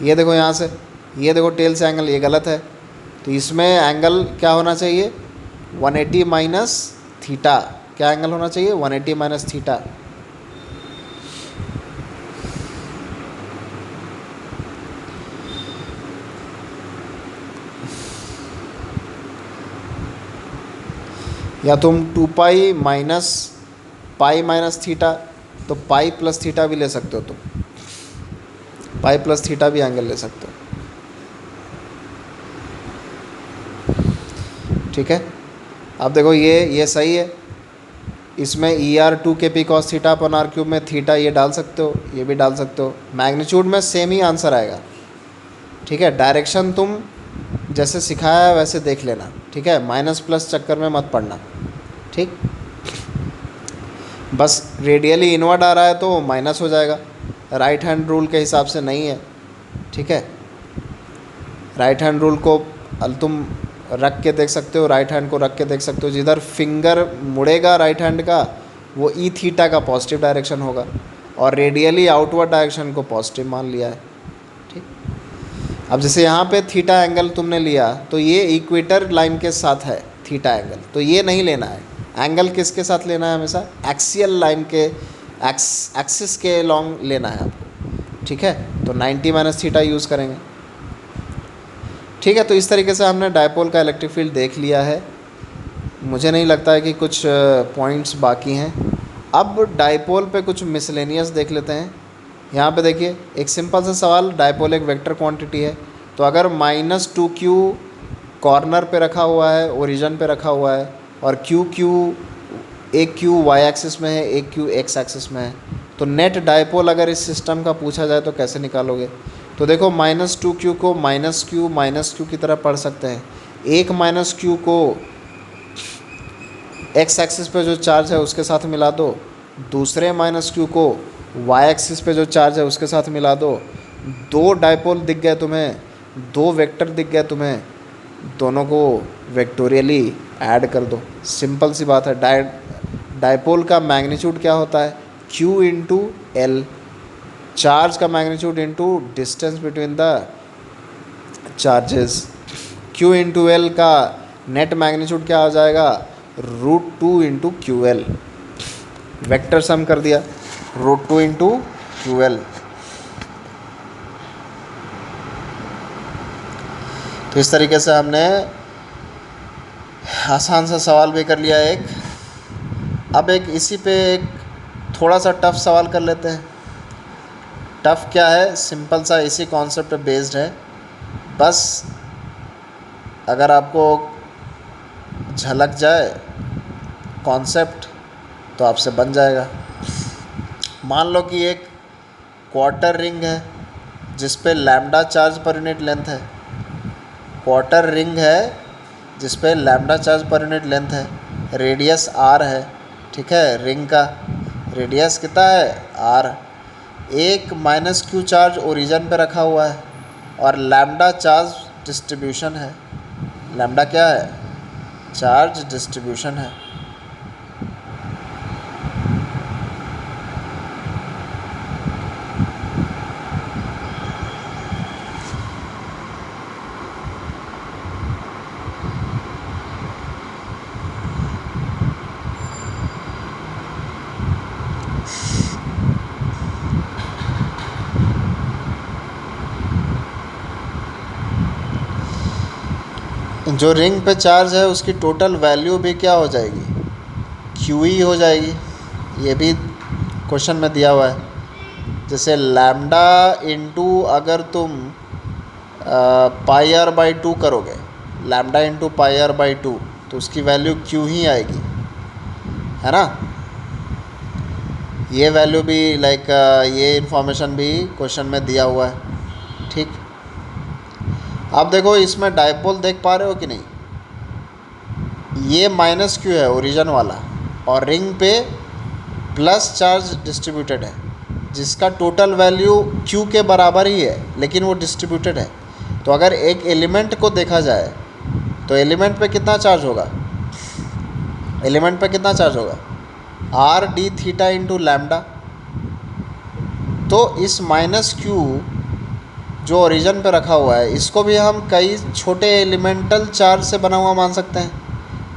A: ये देखो यहाँ से, ये देखो टेल से एंगल, ये गलत है, तो इसमें एंगल क्या होना चाहिए, 180 माइनस थीटा, क्या एंगल होना चाहिए, 180 माइनस थीटा। या तुम 2 पाई माइनस थीटा, तो पाई प्लस थीटा भी ले सकते हो तुम, पाई प्लस थीटा भी एंगल ले सकते हो, ठीक है। अब देखो ये सही है, इसमें ER2 के P cos theta upon R cube में थीटा ये डाल सकते हो, ये भी डाल सकते हो, मैग्नीट्यूड में सेम ही आंसर आएगा, ठीक है। डायरेक्शन तुम जैसे सिखाया है वैसे देख लेना, ठीक है, माइनस प्लस चक्कर में मत पड़ना, ठीक। बस रेडियली इनवर्ड आ रहा है तो माइनस हो जाएगा, राइट हैंड रूल के हिसाब से नहीं है, ठीक है। राइट हैंड रूल को तुम रख के देख सकते हो, राइट हैंड को रख के देख सकते हो, जिधर फिंगर मुड़ेगा राइट हैंड का वो ई थीटा का पॉजिटिव डायरेक्शन होगा, और रेडियली आउटवर्ड डायरेक्शन को पॉजिटिव मान लिया है, ठीक। अब जैसे यहाँ पे थीटा एंगल तुमने लिया तो ये इक्वेटर लाइन के साथ है थीटा एंगल, तो ये नहीं लेना है, एंगल किसके साथ लेना है, हमेशा एक्सियल लाइन के एक्सिस के लॉन्ग लेना है आपको, ठीक है। तो 90 माइनस थीटा यूज़ करेंगे, ठीक है। तो इस तरीके से हमने डायपोल का इलेक्ट्रिक फील्ड देख लिया है, मुझे नहीं लगता है कि कुछ पॉइंट्स बाकी हैं। अब डायपोल पे कुछ मिसलेनियस देख लेते हैं। यहाँ पे देखिए एक सिंपल सा सवाल, डायपोल एक वेक्टर क्वांटिटी है, तो अगर -2q कॉर्नर पे रखा हुआ है, ओरिजिन पे रखा हुआ है, और एक q y एक्सिस में है, एक q x एक्सिस में है, तो नेट डायपोल अगर इस सिस्टम का पूछा जाए तो कैसे निकालोगे। तो देखो -2q को -q की तरह पढ़ सकते हैं, एक -q को x एक्सिस पे जो चार्ज है उसके साथ मिला दो, दूसरे -q को y एक्सिस पे जो चार्ज है उसके साथ मिला दो, दो डायपोल दिख गए तुम्हें, दो वेक्टर दिख गए तुम्हें, दोनों को वेक्टोरियली ऐड कर दो, सिंपल सी बात है। डायपोल का मैग्नीट्यूड क्या होता है, q इंटू एल, चार्ज का magnitude into distance between the charges, Q into L का नेट मैग्नीट्यूड क्या हो जाएगा, √2 into Q L. Vector sum कर दिया, √2 इंटू क्यू एल। तो इस तरीके से हमने आसान सा सवाल भी कर लिया एक। अब एक इसी पे एक थोड़ा सा टफ सवाल कर लेते हैं। टफ क्या है, सिंपल सा इसी कॉन्सेप्ट पे बेस्ड है। बस अगर आपको झलक जाए कॉन्सेप्ट तो आपसे बन जाएगा। मान लो कि एक क्वार्टर रिंग है जिस पे लैम्डा चार्ज पर यूनिट लेंथ है। क्वार्टर रिंग है जिस पे लैम्डा चार्ज पर यूनिट लेंथ है, रेडियस आर है, ठीक है। रिंग का रेडियस कितना है, आर। एक -q चार्ज ओरिजिन पे रखा हुआ है और लैम्डा चार्ज डिस्ट्रीब्यूशन है। लैम्डा क्या है, चार्ज डिस्ट्रीब्यूशन है। जो रिंग पे चार्ज है उसकी टोटल वैल्यू भी क्या हो जाएगी, क्यू ही हो जाएगी। ये भी क्वेश्चन में दिया हुआ है। जैसे लैम्डा इंटू अगर तुम πr/2 करोगे, लैम्डा इंटू πr/2, तो उसकी वैल्यू क्यू ही आएगी, है ना। ये वैल्यू भी ये इन्फॉर्मेशन भी क्वेश्चन में दिया हुआ है, ठीक। अब देखो इसमें डायपोल देख पा रहे हो कि नहीं, ये -q है ओरिजिन वाला और रिंग पे प्लस चार्ज डिस्ट्रीब्यूटेड है जिसका टोटल वैल्यू q के बराबर ही है, लेकिन वो डिस्ट्रीब्यूटेड है। तो अगर एक एलिमेंट को देखा जाए तो एलिमेंट पे कितना चार्ज होगा, एलिमेंट पे कितना चार्ज होगा, r d theta into lambda. तो इस -q जो ओरिजिन पे रखा हुआ है इसको भी हम कई छोटे एलिमेंटल चार्ज से बना हुआ मान सकते हैं,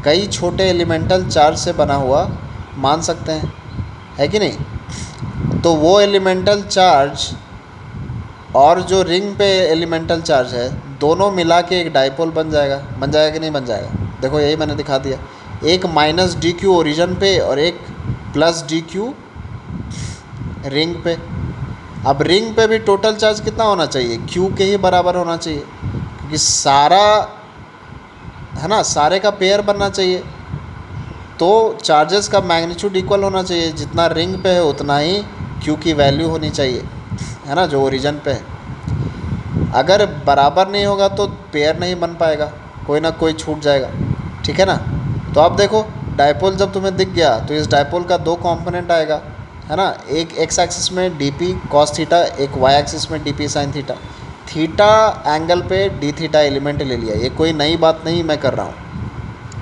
A: कई छोटे एलिमेंटल चार्ज से बना हुआ मान सकते हैं, है कि नहीं। तो वो एलिमेंटल चार्ज और जो रिंग पे एलिमेंटल चार्ज है दोनों मिला के एक डायपोल बन जाएगा कि नहीं बन जाएगा। देखो यही मैंने दिखा दिया, एक -dq ओरिजिन पे और एक +dq रिंग पे। अब रिंग पे भी टोटल चार्ज कितना होना चाहिए, q के ही बराबर होना चाहिए, क्योंकि सारा है ना, सारे का पेयर बनना चाहिए। तो चार्जेस का मैग्नीट्यूड इक्वल होना चाहिए, जितना रिंग पे है उतना ही q की वैल्यू होनी चाहिए, है ना, जो ओरिजिन पे है। अगर बराबर नहीं होगा तो पेयर नहीं बन पाएगा, कोई ना कोई छूट जाएगा, ठीक है ना। तो अब देखो डायपोल जब तुम्हें दिख गया तो इस डायपोल का दो कंपोनेंट आएगा, है ना। एक एक्स एक्सिस में dp cos थीटा, एक वाई एक्सिस में dp sin theta. Theta angle पे d थीटा एलिमेंट ले लिया, ये कोई नई बात नहीं मैं कर रहा हूँ,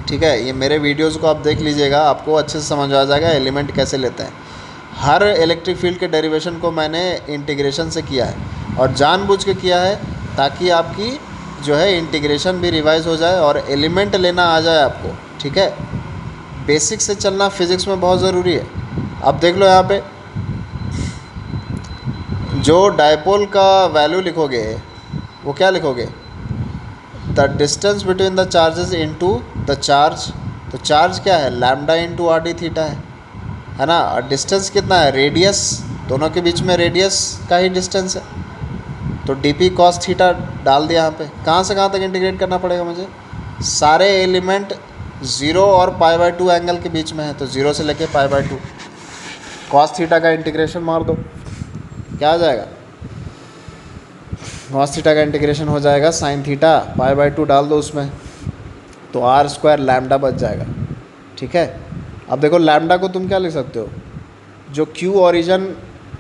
A: ठीक है। ये मेरे वीडियोस को आप देख लीजिएगा, आपको अच्छे से समझ आ जाएगा एलिमेंट कैसे लेते हैं। हर इलेक्ट्रिक फील्ड के डेरिवेशन को मैंने इंटीग्रेशन से किया है और जानबूझ के किया है ताकि आपकी जो है इंटीग्रेशन भी रिवाइज हो जाए और एलिमेंट लेना आ जाए आपको, ठीक है। बेसिक से चलना फिज़िक्स में बहुत ज़रूरी है। अब देख लो यहाँ पे जो डायपोल का वैल्यू लिखोगे वो क्या लिखोगे, the distance between the charges into the charge. तो चार्ज क्या है, lambda into R D theta है ना। और डिस्टेंस कितना है, रेडियस, दोनों के बीच में रेडियस का ही डिस्टेंस है। तो dp cos थीटा डाल दिया यहाँ पे। कहाँ से कहाँ तक इंटीग्रेट करना पड़ेगा मुझे, सारे एलिमेंट 0 और π/2 एंगल के बीच में है, तो 0 से लेके π/2 cos थीटा का इंटीग्रेशन मार दो, क्या आ जाएगा, cos थीटा का इंटीग्रेशन हो जाएगा sin थीटा, π/2 डाल दो उसमें, तो r² लैम्डा बच जाएगा, ठीक है। अब देखो लैम्डा को तुम क्या लिख सकते हो, जो q ओरिजिन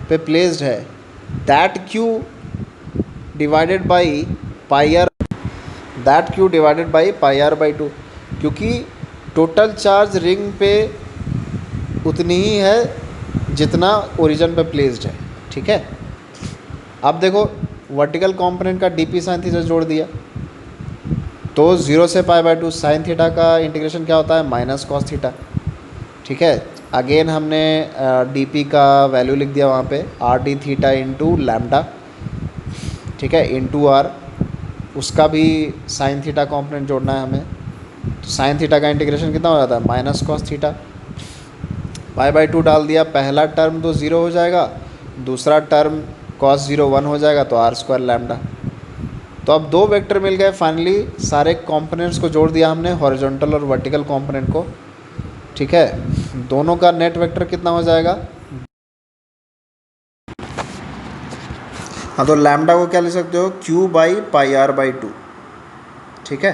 A: पे प्लेस्ड है that q divided by πr/2, क्योंकि टोटल चार्ज रिंग पे उतनी ही है जितना ओरिजिन पे प्लेस्ड है, ठीक है। अब देखो वर्टिकल कंपोनेंट का dp sin थीटा जोड़ दिया तो 0 से पाई बाय 2 साइन थीटा का इंटीग्रेशन क्या होता है, माइनस कॉस थीटा। ठीक है, अगेन हमने डी पी का वैल्यू लिख दिया वहाँ पे, R D theta into lambda, ठीक है, इंटू आर, उसका भी साइन थीटा कॉम्पोनेंट जोड़ना है हमें। तो साइन थीटा का इंटीग्रेशन कितना हो जाता है, minus cos theta. Pi by 2 डाल दिया, पहला टर्म तो 0 हो जाएगा, दूसरा टर्म कॉस 0 1 हो जाएगा, तो आर स्क्वायर लैम्डा। तो अब दो वेक्टर मिल गए फाइनली, सारे कंपोनेंट्स को जोड़ दिया हमने, हॉरिजॉन्टल और वर्टिकल कंपोनेंट को। ठीक है, दोनों का नेट वेक्टर कितना हो जाएगा। हाँ, तो लैम्डा को क्या लिख सकते हो, Q by pi R by 2। ठीक है,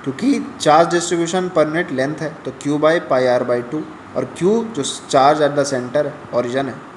A: क्योंकि charge distribution per unit length है, तो Q by pi R by 2, और क्यू जो चार्ज एट द सेंटर है, ओरिजिन है।